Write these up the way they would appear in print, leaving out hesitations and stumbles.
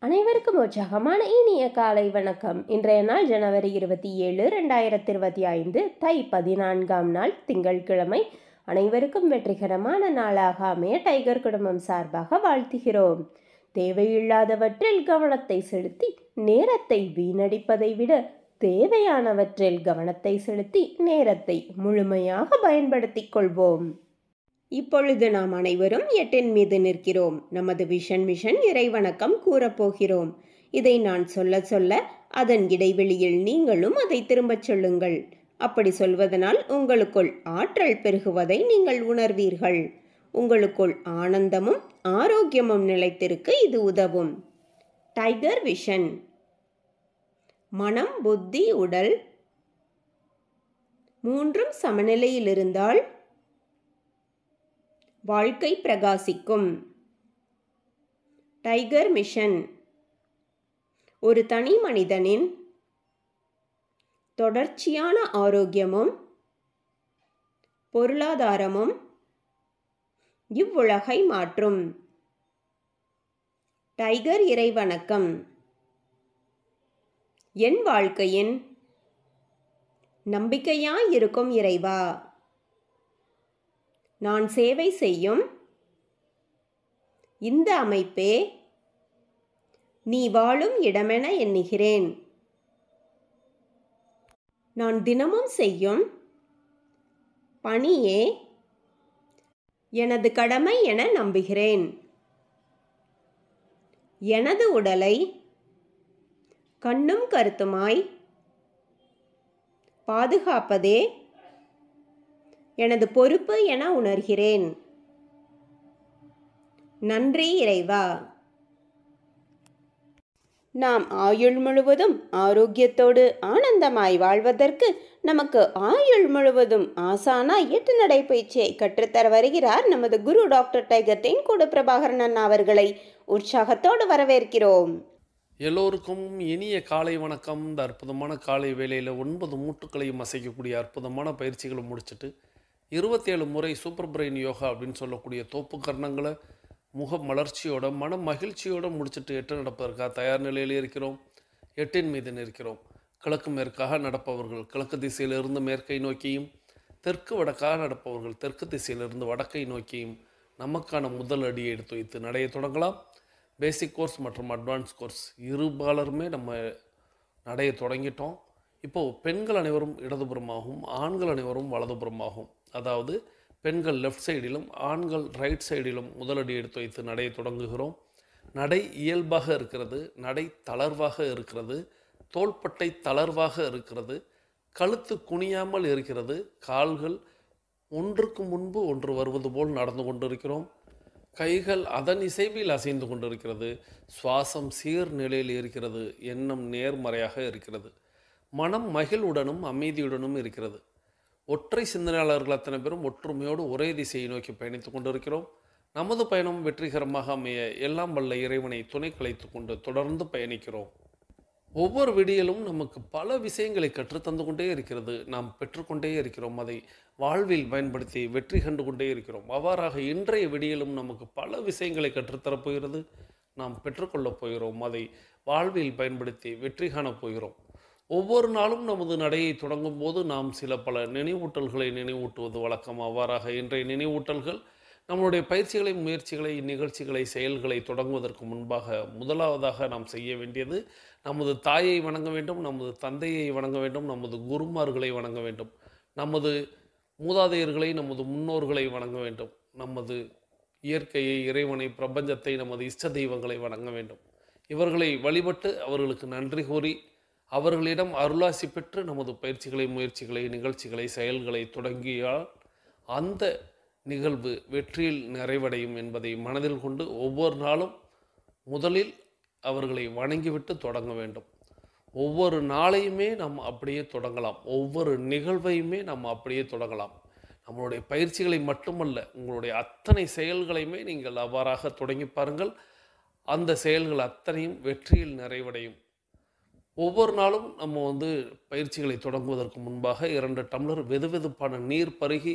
அனைவருக்கும் உற்சாகமான இனிய காலை வணக்கம். இன்றைய நாள் ஜனவரி 27, 2025, தை 14ஆம் நாள் திங்கட்கிழமை. அனைவருக்கும் வெற்றிகரமான நாளாக அமைய டைகர் குடும்பம் சார்பாக வாழ்த்துகிறோம். தேவையில்லாதவற்றில் கவனத்தை செலுத்தி நேரத்தை வீணடிப்பதை விட தேவையானவற்றில் கவனத்தை செலுத்தி நேரத்தை முழுமையாக பயன்படுத்திக் கொள்வோம். இப்பொழுது நாம் அனைவரும் 8 மீது நிற்கிறோம். நமது விஷன் மிஷன் இறைவணக்கம் கூறப்போகிறோம். இதை நான் சொல்ல சொல்ல அதன் இடைவெளியில் நீங்களும் அதை திரும்பச் சொல்லுங்கள். அப்படி சொல்வதனால் உங்களுக்குள் ஆற்றல் பெருகுவதை நீங்கள் உணர்வீர்கள். உங்களுக்குள் ஆனந்தமும் ஆரோக்கியமும் நிலைத்திருக்க இது உதவும். Tiger vision. மனம், புத்தி, உடல் மூன்றும் சமநிலையில் இருந்தால் வாழ்க்கை பிரகாசிக்கும். Tiger mission. ஒரு தனி மனிதனின் தொடர்ச்சியான ஆரோக்கியமும் பொருளாதாரமும் இவ்வுலகை மாற்றும். டைகர் இறைவணக்கம். என் வாழ்க்கையின் நம்பிக்கையாயிருக்கும் இறைவா, நான் சேவை செய்யும் இந்த அமைப்பே நீ வாழும் இடமென எண்ணுகிறேன். நான் தினமும் செய்யும் பணியே எனது கடமை என நம்புகிறேன். எனது உடலை கண்ணும் கருத்துமாய் பாதுகாப்பதே எனது பொறுப்பு என உணர்கிறேன். நன்றி இறைவா. நாம் ஆயுள் முழுவதும் ஆரோக்கியத்தோடு ஆனந்தமாய் வாழ்வதற்கு நமக்கு ஆயுள் முழுவதும் ஆசானாய் 8 நடைப்பயிற்சியை கற்றுத்தர வருகிறார் நமது குரு டாக்டர் டைகர் தேன்கூடு பிரபாகரன் அண்ணா அவர்களை உற்சாகத்தோடு வரவேற்கிறோம். எல்லோருக்கும் இனிய காலை வணக்கம். இந்த அற்புதமான காலை வேளையில் 9 மூட்டுக்களையும் அசைக்கக்கூடிய அற்புதமான பயிற்சிகளை முடிச்சுட்டு 27 முறை சூப்பர் பிரெயின் யோகா அப்படின்னு சொல்லக்கூடிய தோப்பு கர்ணங்களை முக மலர்ச்சியோட மன மகிழ்ச்சியோடு முடிச்சுட்டு 8 நடப்பதற்காக தயார் நிலையில் இருக்கிறோம். 8 மீது நிற்கிறோம். கிழக்கு மேற்காக நடப்பவர்கள் கிழக்கு திசையிலிருந்து மேற்கை நோக்கியும், தெற்கு வடக்காக நடப்பவர்கள் தெற்கு திசையிலிருந்து வடக்கை நோக்கியும் நமக்கான முதல் அடியை எடுத்து வைத்து நடைய தொடங்கலாம். பேசிக் கோர்ஸ் மற்றும் அட்வான்ஸ் கோர்ஸ் இருபாலருமே நம்ம நடைய தொடங்கிட்டோம். இப்போது பெண்கள் அனைவரும் இடதுபுறமாகவும் ஆண்கள் அனைவரும் வலதுபுறமாகவும், அதாவது பெண்கள் லெஃப்ட் சைடிலும் ஆண்கள் ரைட் சைடிலும் முதலடி எடுத்து வைத்து நடையை தொடங்குகிறோம். நடை இயல்பாக இருக்கிறது, நடை தளர்வாக இருக்கிறது, தோள்பட்டை தளர்வாக இருக்கிறது, கழுத்து குனியாமல் இருக்கிறது, கால்கள் ஒன்றுக்கு முன்பு ஒன்று வருவது போல் நடந்து கொண்டிருக்கிறோம். கைகள் அதன் இசைவில் அசைந்து கொண்டிருக்கிறது. சுவாசம் சீர் நிலையில் இருக்கிறது. எண்ணம் நேர்மறையாக இருக்கிறது. மனம் மகிழ்வுடனும் அமைதியுடனும் இருக்கிறது. ஒற்றை சிந்தனையாளர்கள் அத்தனை பேரும் ஒற்றுமையோடு ஒரே திசையை நோக்கி பயணித்து கொண்டிருக்கிறோம். நமது பயணம் வெற்றிகரமாக அமைய எல்லாம் வல்ல இறைவனை துணை கலைத்து கொண்டு தொடர்ந்து பயணிக்கிறோம். ஒவ்வொரு விடியலும் நமக்கு பல விஷயங்களை கற்றுத்தந்து கொண்டே இருக்கிறது. நாம் பெற்றுக்கொண்டே இருக்கிறோம். அதை வாழ்வில் பயன்படுத்தி வெற்றி கண்டு கொண்டே இருக்கிறோம். அவ்வாறாக இன்றைய விடியலும் நமக்கு பல விஷயங்களை கற்றுத்தரப்போகிறது. நாம் பெற்றுக்கொள்ளப் போகிறோம். அதை வாழ்வில் பயன்படுத்தி வெற்றி காணப் போகிறோம். ஒவ்வொரு நாளும் நமது நடையை தொடங்கும் போது நாம் சில பல நினைவூட்டல்களை நினைவூட்டுவது வழக்கம். அவ்வாறாக இன்றைய நினைவூட்டல்கள் நம்மளுடைய பயிற்சிகளை, முயற்சிகளை, நிகழ்ச்சிகளை, செயல்களை தொடங்குவதற்கு முன்பாக முதலாவதாக நாம் செய்ய வேண்டியது நமது தாயை வணங்க வேண்டும், நமது தந்தையை வணங்க வேண்டும், நமது குருமார்களை வணங்க வேண்டும், நமது மூதாதையர்களை, நமது முன்னோர்களை வணங்க வேண்டும், நமது இயற்கையை, இறைவனை, பிரபஞ்சத்தை, நமது இஷ்ட தெய்வங்களை வணங்க வேண்டும். இவர்களை வழிபட்டு அவர்களுக்கு நன்றி கூறி அவர்களிடம் அருளாசி பெற்று நமது பயிற்சிகளை, முயற்சிகளை, நிகழ்ச்சிகளை, செயல்களை தொடங்கியால் அந்த நிகழ்வு வெற்றியில் நிறைவடையும் என்பதை மனதில் கொண்டு ஒவ்வொரு நாளும் முதலில் அவர்களை வணங்கிவிட்டு தொடங்க வேண்டும். ஒவ்வொரு நாளையுமே நாம் அப்படியே தொடங்கலாம். ஒவ்வொரு நிகழ்வையுமே நாம் அப்படியே தொடங்கலாம். நம்மளுடைய பயிற்சிகளை மட்டுமல்ல, உங்களுடைய அத்தனை செயல்களையுமே நீங்கள் அவ்வாறாக தொடங்கி பாருங்கள். அந்த செயல்கள் அத்தனையும் வெற்றியில் நிறைவடையும். ஒவ்வொரு நாளும் நம்ம பயிற்சிகளை தொடங்குவதற்கு முன்பாக 2 டம்ளர் வெதுவெதுப்பான நீர் பருகி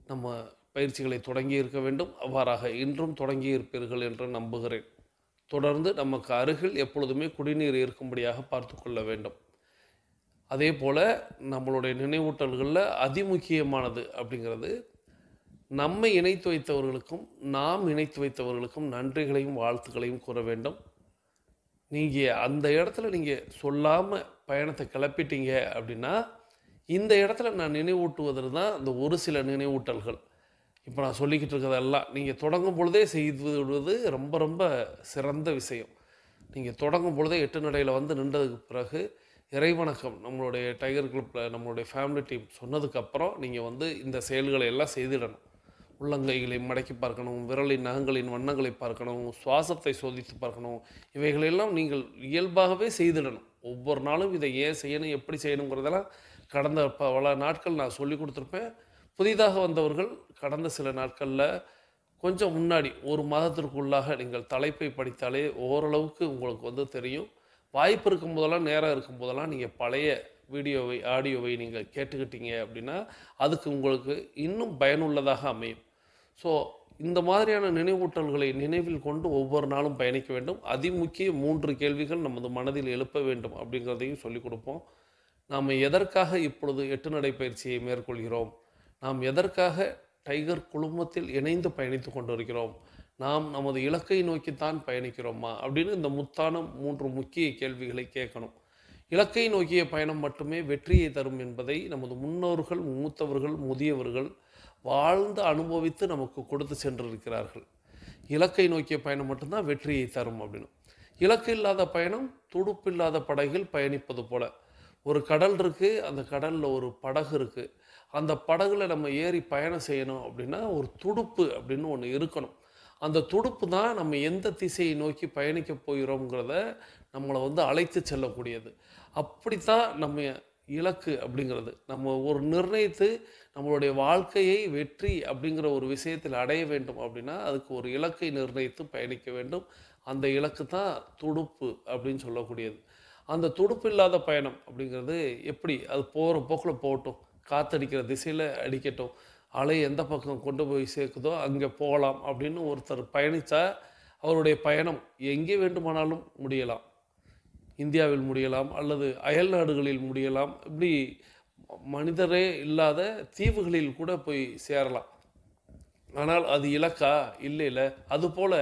நம்ம பயிற்சிகளை தொடங்கி இருக்க வேண்டும். அவ்வாறாக இன்றும் தொடங்கி இருப்பீர்கள் என்று நம்புகிறேன். தொடர்ந்து நமக்கு அருகில் எப்பொழுதுமே குடிநீர் இருக்கும்படியாக பார்த்து கொள்ள வேண்டும். அதே போல் நம்மளுடைய நினைவூட்டல்களில் அதிமுக்கியமானது அப்படிங்கிறது, நம்மை இணைத்து வைத்தவர்களுக்கும் நாம் இணைத்து வைத்தவர்களுக்கும் நன்றிகளையும் வாழ்த்துக்களையும் கூற வேண்டும். நீங்கள் அந்த இடத்துல நீங்கள் சொல்லாமல் பயணத்தை கிளப்பிட்டீங்க அப்படின்னா, இந்த இடத்துல நான் நினைவூட்டுவதில் தான் அந்த ஒரு சில நினைவூட்டல்கள். இப்போ நான் சொல்லிக்கிட்டு இருக்கிறதெல்லாம் நீங்கள் தொடங்கும் பொழுதே செய்து விடுவது ரொம்ப ரொம்ப சிறந்த விஷயம். நீங்கள் தொடங்கும் பொழுதே 8 நடையில் வந்து நின்றதுக்கு பிறகு இறைவணக்கம் நம்மளுடைய டைகர் கிளப்பில் நம்மளுடைய ஃபேமிலி டீம் சொன்னதுக்கப்புறம் நீங்கள் வந்து இந்த செயல்களை எல்லாம் செய்திடணும். உள்ளங்கைகளை மடக்கி பார்க்கணும், விரலின் நகங்களின் வண்ணங்களை பார்க்கணும், சுவாசத்தை சோதித்து பார்க்கணும். இவைகளெல்லாம் நீங்கள் இயல்பாகவே செய்திடணும். ஒவ்வொரு நாளும் இதை ஏன் செய்யணும், எப்படி செய்யணுங்கிறதெல்லாம் கடந்த பல நாட்கள் நான் சொல்லி கொடுத்துருப்பேன். புதிதாக வந்தவர்கள் கடந்த சில நாட்களில் கொஞ்சம் முன்னாடி 1 மாதத்திற்குள்ளாக நீங்கள் தலைப்பை படித்தாலே ஓரளவுக்கு உங்களுக்கு வந்து தெரியும். வாய்ப்பு இருக்கும் போதெல்லாம், நேரம் இருக்கும் போதெல்லாம் நீங்கள் பழைய வீடியோவை ஆடியோவை நீங்கள் கேட்டுக்கிட்டீங்க அப்படின்னா அதுக்கு உங்களுக்கு இன்னும் பயனுள்ளதாக அமையும். ஸோ இந்த மாதிரியான நினைவூட்டல்களை நினைவில் கொண்டு ஒவ்வொரு நாளும் பயணிக்க வேண்டும். அதிமுக்கிய 3 கேள்விகள் நமது மனதில் எழுப்ப வேண்டும் அப்படிங்கிறதையும் சொல்லிக் கொடுப்போம். நாம் எதற்காக இப்பொழுது 8 நடைப்பயிற்சியை மேற்கொள்கிறோம்? நாம் எதற்காக டைகர் குழுமத்தில் இணைந்து பயணித்து கொண்டிருக்கிறோம்? நாம் நமது இலக்கை நோக்கித்தான் பயணிக்கிறோமா அப்படின்னு இந்த முத்தான 3 முக்கிய கேள்விகளை கேட்கணும். இலக்கை நோக்கிய பயணம் மட்டுமே வெற்றியை தரும் என்பதை நமது முன்னோர்கள், மூத்தவர்கள், முதியவர்கள் வாழ்ந்து அனுபவித்து நமக்கு கொடுத்து சென்றிருக்கிறார்கள். இலக்கை நோக்கிய பயணம் மட்டும்தான் வெற்றியை தரும் அப்படின்னு. இலக்கு இல்லாத பயணம் துடுப்பில்லாத படகில் பயணிப்பது போல. ஒரு கடல் இருக்குது, அந்த கடலில் ஒரு படகு இருக்குது. அந்த படகுல நம்ம ஏறி பயணம் செய்யணும் அப்படின்னா ஒரு துடுப்பு அப்படின்னு ஒன்று இருக்கணும். அந்த துடுப்பு தான் நம்ம எந்த திசையை நோக்கி பயணிக்க போகிறோங்கிறத நம்மளை வந்து அழைத்து செல்லக்கூடியது. அப்படித்தான் நம்ம இலக்கு அப்படிங்கிறது. நம்ம ஒரு நிர்ணயித்து நம்மளுடைய வாழ்க்கையை வெற்றி அப்படிங்கிற ஒரு விஷயத்தில் அடைய வேண்டும் அப்படின்னா அதுக்கு ஒரு இலக்கை நிர்ணயித்து பயணிக்க வேண்டும். அந்த இலக்கு தான் துடுப்பு அப்படின்னு சொல்லக்கூடியது. அந்த துடுப்பு இல்லாத பயணம் அப்படிங்கிறது எப்படி? அது போகிற போக்கில் போகட்டும், காற்றடிக்கிற திசையில் அடிக்கட்டும், அலை எந்த பக்கம் கொண்டு போய் சேர்க்குதோ அங்கே போகலாம் அப்படின்னு ஒருத்தர் பயணித்தா அவருடைய பயணம் எங்கே வேண்டுமானாலும் முடியலாம். இந்தியாவில் முடியலாம், அல்லது அயல் நாடுகளில் முடியலாம், இப்படி மனிதரே இல்லாத தீவுகளில் கூட போய் சேரலாம். ஆனால் அது இலக்கா? இல்லை. அதுபோல்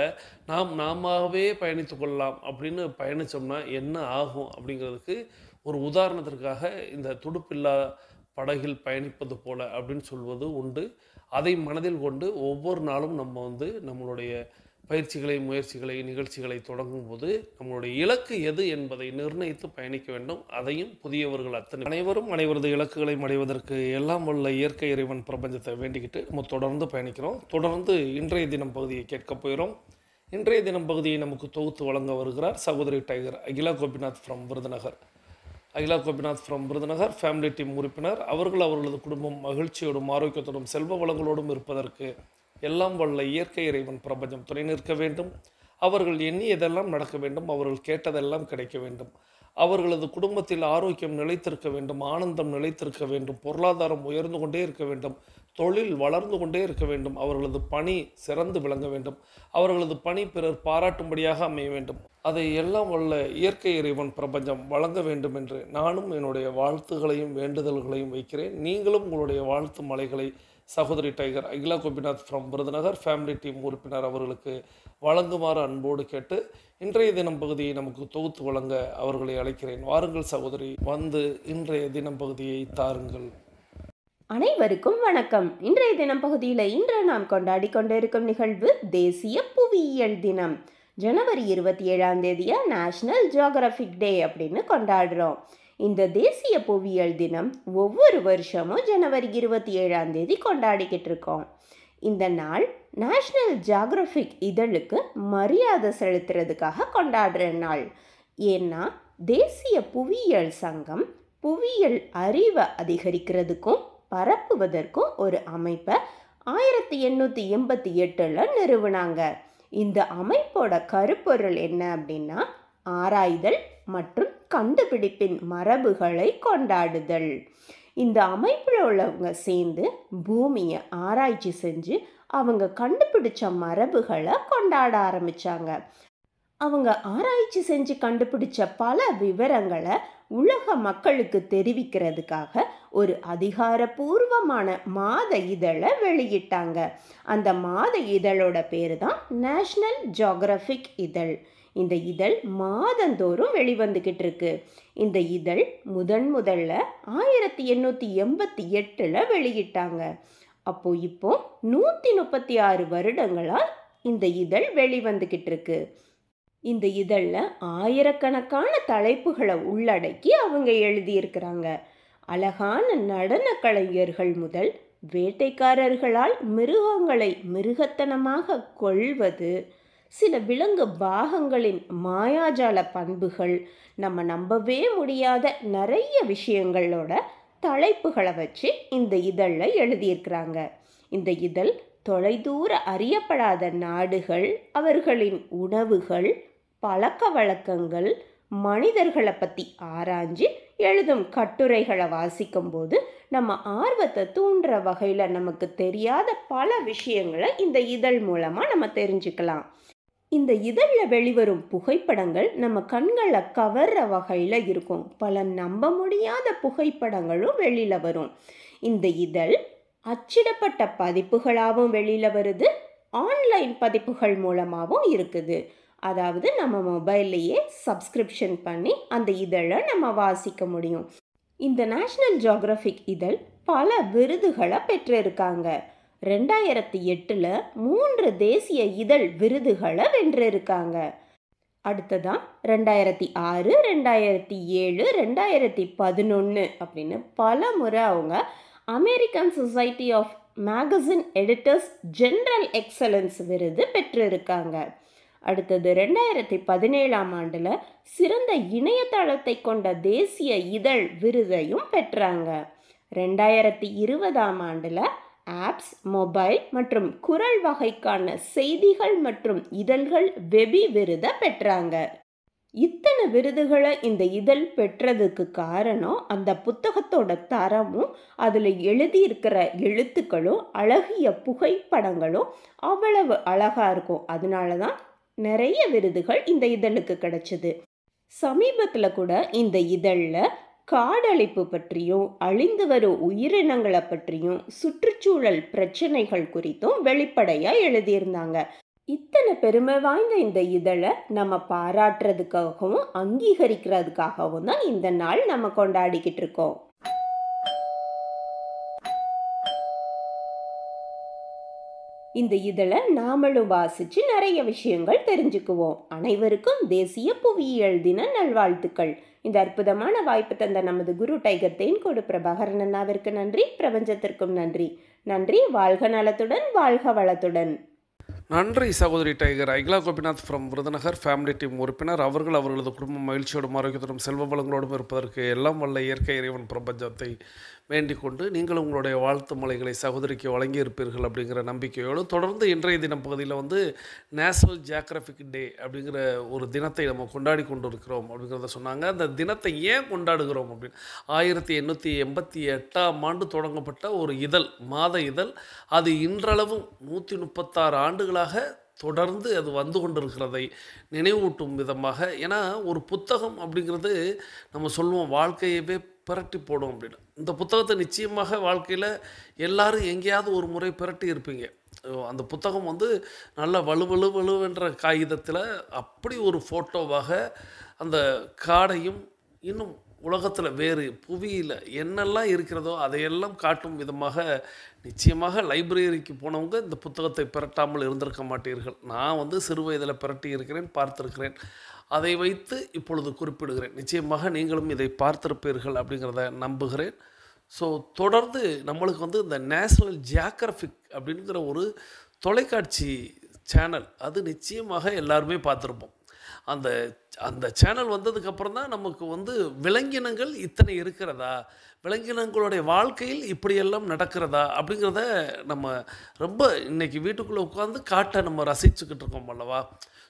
நாமவே பயணித்து கொள்ளலாம் அப்படின்னு பயணித்தோம்னா என்ன ஆகும் அப்படிங்கிறதுக்கு ஒரு உதாரணத்திற்காக இந்த துடுப்பில்லா படகில் பயணிப்பது போல அப்படின்னு சொல்வது உண்டு. அதை மனதில் கொண்டு ஒவ்வொரு நாளும் நம்ம வந்து நம்மளுடைய பயிற்சிகளை, முயற்சிகளை, நிகழ்ச்சிகளை தொடங்கும் போது நம்மளுடைய இலக்கு எது என்பதை நிர்ணயித்து பயணிக்க வேண்டும். அதையும் புதியவர்கள் அனைவரும் அனைவரது இலக்குகளை அடைவதற்கு எல்லாம் வல்ல இயற்கை இறைவன் பிரபஞ்சத்தை வேண்டிக்கிட்டு நம்ம தொடர்ந்து பயணிக்கிறோம். தொடர்ந்து இன்றைய தினம் பகுதியை கேட்க போகிறோம். இன்றைய தினம் பகுதியை நமக்கு தொகுத்து வழங்க வருகிறார் சகோதரி tiger Akila Gopinath from Virudhunagar. Akila Gopinath from Virudhunagar family team உறுப்பினர். அவர்களது குடும்பம் மகிழ்ச்சியோடும் ஆரோக்கியத்தோடும் செல்வ வளங்களோடும் இருப்பதற்கு எல்லாம் வல்ல இயற்கை இறைவன் பிரபஞ்சம் துணை நிற்க வேண்டும். அவர்கள் எண்ணியதெல்லாம் நடக்க வேண்டும். அவர்கள் கேட்டதெல்லாம் கிடைக்க வேண்டும். அவர்களது குடும்பத்தில் ஆரோக்கியம் நிலைத்திருக்க வேண்டும், ஆனந்தம் நிலைத்திருக்க வேண்டும், பொருளாதாரம் உயர்ந்து கொண்டே இருக்க வேண்டும், தொழில் வளர்ந்து கொண்டே இருக்க வேண்டும், அவர்களது பணி சிறந்து விளங்க வேண்டும், அவர்களது பணி பிறர் பாராட்டும்படியாக அமைய வேண்டும். அதை எல்லாம் வல்ல இயற்கை இறைவன் பிரபஞ்சம் வழங்க வேண்டும் என்று நானும் என்னுடைய வாழ்த்துகளையும் வேண்டுதல்களையும் வைக்கிறேன். நீங்களும் உங்களுடைய வாழ்த்து மலைகளை சகோதரி tiger Akila Gopinath from Virudhunagar family team உறுப்பினர் அவர்களுக்கு வழங்குமாறு அன்போடு கேட்டு இன்றைய தினம் பகுதியை நமக்கு தொகுத்து வழங்க அவர்களை அழைக்கிறேன். வாருங்கள் சகோதரி, வந்து இன்றைய தினம் பகுதியை தாருங்கள். அனைவருக்கும் வணக்கம். இன்றைய தினம் பகுதியில் இன்று நாம் கொண்டாடி கொண்டிருக்கும் நிகழ்வு தேசிய புவியியல் தினம். ஜனவரி 27 நேஷனல் ஜியோகிராஃபிக் டே அப்படின்னு கொண்டாடுறோம். இந்த தேசிய புவியியல் தினம் ஒவ்வொரு வருஷமும் ஜனவரி 27 கொண்டாடிக்கிட்டு இருக்கோம். இந்த நாள் நேஷனல் ஜியோகிராஃபிக் இதழுக்கு மரியாதை செலுத்துறதுக்காக கொண்டாடுற நாள். ஏன்னா தேசிய புவியியல் சங்கம் புவியியல் அறிவை அதிகரிக்கிறதுக்கும் பரப்புவதற்கும் ஒரு அமைப்பை 1888 நிறுவினாங்க. இந்த அமைப்போட கருப்பொருள் என்ன அப்படின்னா, ஆராய்தல் மற்றும் கண்டுபிடிப்பின் மரபுகளை கொண்டாடுதல். இந்த அமைப்பில் உள்ளவங்க சேர்ந்து பூமியை ஆராய்ச்சி செஞ்சு அவங்க கண்டுபிடிச்ச மரபுகளை கொண்டாட ஆரம்பித்தாங்க. அவங்க ஆராய்ச்சி செஞ்சு கண்டுபிடிச்ச பல விவரங்களை உலக மக்களுக்கு தெரிவிக்கிறதுக்காக ஒரு அதிகாரப்பூர்வமான மாத இதழை வெளியிட்டாங்க. அந்த மாத இதழோட பேரு தான் நேஷனல் ஜியோகிராஃபிக் இதழ். இந்த இதழ் மாதந்தோறும் வெளிவந்துக்கிட்டு இருக்கு. இந்த இதழ் முதல்ல 1888 வெளியிட்டாங்க. இப்போ 136 வருடங்களா இந்த இதழ் வெளிவந்துக்கிட்டு இருக்கு. இந்த இதழில் ஆயிரக்கணக்கான தலைப்புகளை உள்ளடக்கி அவங்க எழுதியிருக்கிறாங்க. அழகான நடன கலைஞர்கள் முதல் வேட்டைக்காரர்களால் மிருகங்களை மிருகத்தனமாக கொல்வது, சில விலங்கு பாகங்களின் மாயாஜால பண்புகள், நம்ம நம்பவே முடியாத நிறைய விஷயங்களோட தலைப்புகளை வச்சு இந்த இதழில் எழுதியிருக்கிறாங்க. இந்த இதழ் தொலைதூர அறியப்படாத நாடுகள், அவர்களின் உணவுகள், பழக்க வழக்கங்கள், மனிதர்களை பற்றி ஆராய்ஞ்சு எழுதும் கட்டுரைகளை வாசிக்கும்போது நம்ம ஆர்வத்தை தூண்டுற வகையில் நமக்கு தெரியாத பல விஷயங்களை இந்த இதழ் மூலமாக நம்ம தெரிஞ்சுக்கலாம். இந்த இதழில் வெளிவரும் புகைப்படங்கள் நம்ம கண்களை கவர்ற வகையில் இருக்கும். பல நம்ப முடியாத புகைப்படங்களும் வெளியில் வரும். இந்த இதழ் அச்சிடப்பட்ட பதிப்புகளாகவும் வெளியில் வருது, ஆன்லைன் பதிப்புகள் மூலமாகவும் இருக்குது. அதாவது நம்ம மொபைல்லையே சப்ஸ்கிரிப்ஷன் பண்ணி அந்த இதழை நம்ம வாசிக்க முடியும். இந்த நேஷனல் ஜியோகிராஃபிக் இதழ் பல விருதுகளை பெற்றிருக்காங்க. 2008 3 தேசிய இதழ் விருதுகளை வென்றிருக்காங்க. அடுத்ததான் 2006, 2007, 2011 அப்படின்னு பல முறை அவங்க American Society of Magazine Editors General Excellence விருது பெற்றிருக்காங்க. அடுத்தது 2017 சிறந்த இணையதளத்தை கொண்ட தேசிய இதழ் விருதையும் பெற்றாங்க. 2020 ஆப்ஸ், மொபைல் மற்றும் குரல் வகைக்கான செய்திகள் மற்றும் இதழ்கள் வெபி விருதை பெற்றாங்க. இத்தனை விருதுகளை இந்த இதழ் பெற்றதுக்கு காரணம் அந்த புத்தகத்தோட தரமும், அதில் எழுதியிருக்கிற எழுத்துக்களும், அழகிய புகைப்படங்களும் அவ்வளவு அழகாக இருக்கும். அதனால தான் நிறைய விருதுகள் இந்த இதழுக்கு கிடைச்சது. சமீபத்தில் கூட இந்த இதழில் காடழிப்பு பற்றியும், அழிந்து வரும் உயிரினங்களை பற்றியும், சுற்றுச்சூழல் பிரச்சனைகள் குறித்தும் வெளிப்படையாக எழுதியிருந்தாங்க. இத்தனை பெருமை வாய்ந்த இந்த இதழை நம்ம பாராட்டுறதுக்காகவும் அங்கீகரிக்கிறதுக்காகவும் தான் இந்த நாள் நம்ம கொண்டாடிக்கிட்டு இருக்கோம். இந்த இதழை நாமளும் வாசித்து நிறைய விஷயங்கள் தெரிஞ்சுக்குவோம். அனைவருக்கும் தேசிய புவியியல் தின நல்வாழ்த்துக்கள். இந்த அற்புதமான வாய்ப்பு தந்த நமது குரு டைகர் தேன்கோடு பிரபாகரன் அண்ணாவிற்கு நன்றி. பிரபஞ்சத்திற்கும் நன்றி. நன்றி. வாழ்க நலத்துடன், வாழ்க வளத்துடன். நன்றி சகோதரி டைகர். ஐக்லா Gopinath from Virudhunagar family team உறுப்பினர். அவர்களது குடும்பம் மகிழ்ச்சியோடும் ஆரோக்கியத்தோடும் செல்வ வளங்களோடும் இருப்பதற்கு எல்லாம் வல்ல இயற்கை இறைவன் பிரபஞ்சத்தை வேண்டிக் கொண்டு நீங்களும் உங்களுடைய வாழ்த்து மலைகளை சகோதரிக்கு வழங்கியிருப்பீர்கள் அப்படிங்கிற நம்பிக்கையோடு தொடர்ந்து இன்றைய தினம் பகுதியில் நேஷனல் ஜியோகிராஃபிக் டே அப்படிங்கிற ஒரு தினத்தை நம்ம கொண்டாடி கொண்டு இருக்கிறோம் அப்படிங்கிறத சொன்னாங்க. அந்த தினத்தை ஏன் கொண்டாடுகிறோம் அப்படின்னு 1888 தொடங்கப்பட்ட ஒரு இதழ், மாத இதழ். அது இன்றளவும் 136 ஆண்டுகளாக தொடர்ந்து அது வந்து கொண்டிருக்கிறதை நினைவூட்டும் விதமாக. ஏன்னா ஒரு புத்தகம் அப்படிங்கிறது நம்ம சொல்லுவோம் வாழ்க்கையவே பிரட்டி போடும் அப்படின்னு. இந்த புத்தகத்தை நிச்சயமாக வாழ்க்கையில் எல்லாரும் எங்கேயாவது ஒரு முறை பிரட்டி இருப்பீங்க. அந்த புத்தகம் நல்ல வலுவென்ற காகிதத்தில் அப்படி ஒரு ஃபோட்டோவாக அந்த காடையும் இன்னும் உலகத்தில் வேறு புவியில் என்னெல்லாம் இருக்கிறதோ அதையெல்லாம் காட்டும் விதமாக நிச்சயமாக லைப்ரரிக்கு போனவங்க இந்த புத்தகத்தை பிரட்டாமல் இருந்திருக்க மாட்டீர்கள். நான் சிறு வயதில் பிரட்டி இருக்கிறேன், பார்த்துருக்கிறேன். அதை வைத்து இப்பொழுது குறிப்பிடுகிறேன். நிச்சயமாக நீங்களும் இதை பார்த்திருப்பீர்கள் அப்படிங்கிறத நம்புகிறேன். ஸோ தொடர்ந்து நம்மளுக்கு இந்த நேஷனல் ஜியோகிராஃபிக் அப்படிங்கிற ஒரு தொலைக்காட்சி சேனல் அது நிச்சயமாக எல்லாருமே பார்த்துருப்போம். அந்த அந்த சேனல் வந்ததுக்கப்புறம் தான் நமக்கு விலங்கினங்கள் இத்தனை இருக்கிறதா, விலங்கினங்களுடைய வாழ்க்கையில் இப்படியெல்லாம் நடக்கிறதா அப்படிங்கிறத நம்ம ரொம்ப இன்றைக்கி வீட்டுக்குள்ளே உட்காந்து காட்ட நம்ம ரசிச்சுக்கிட்டு இருக்கோம் அல்லவா.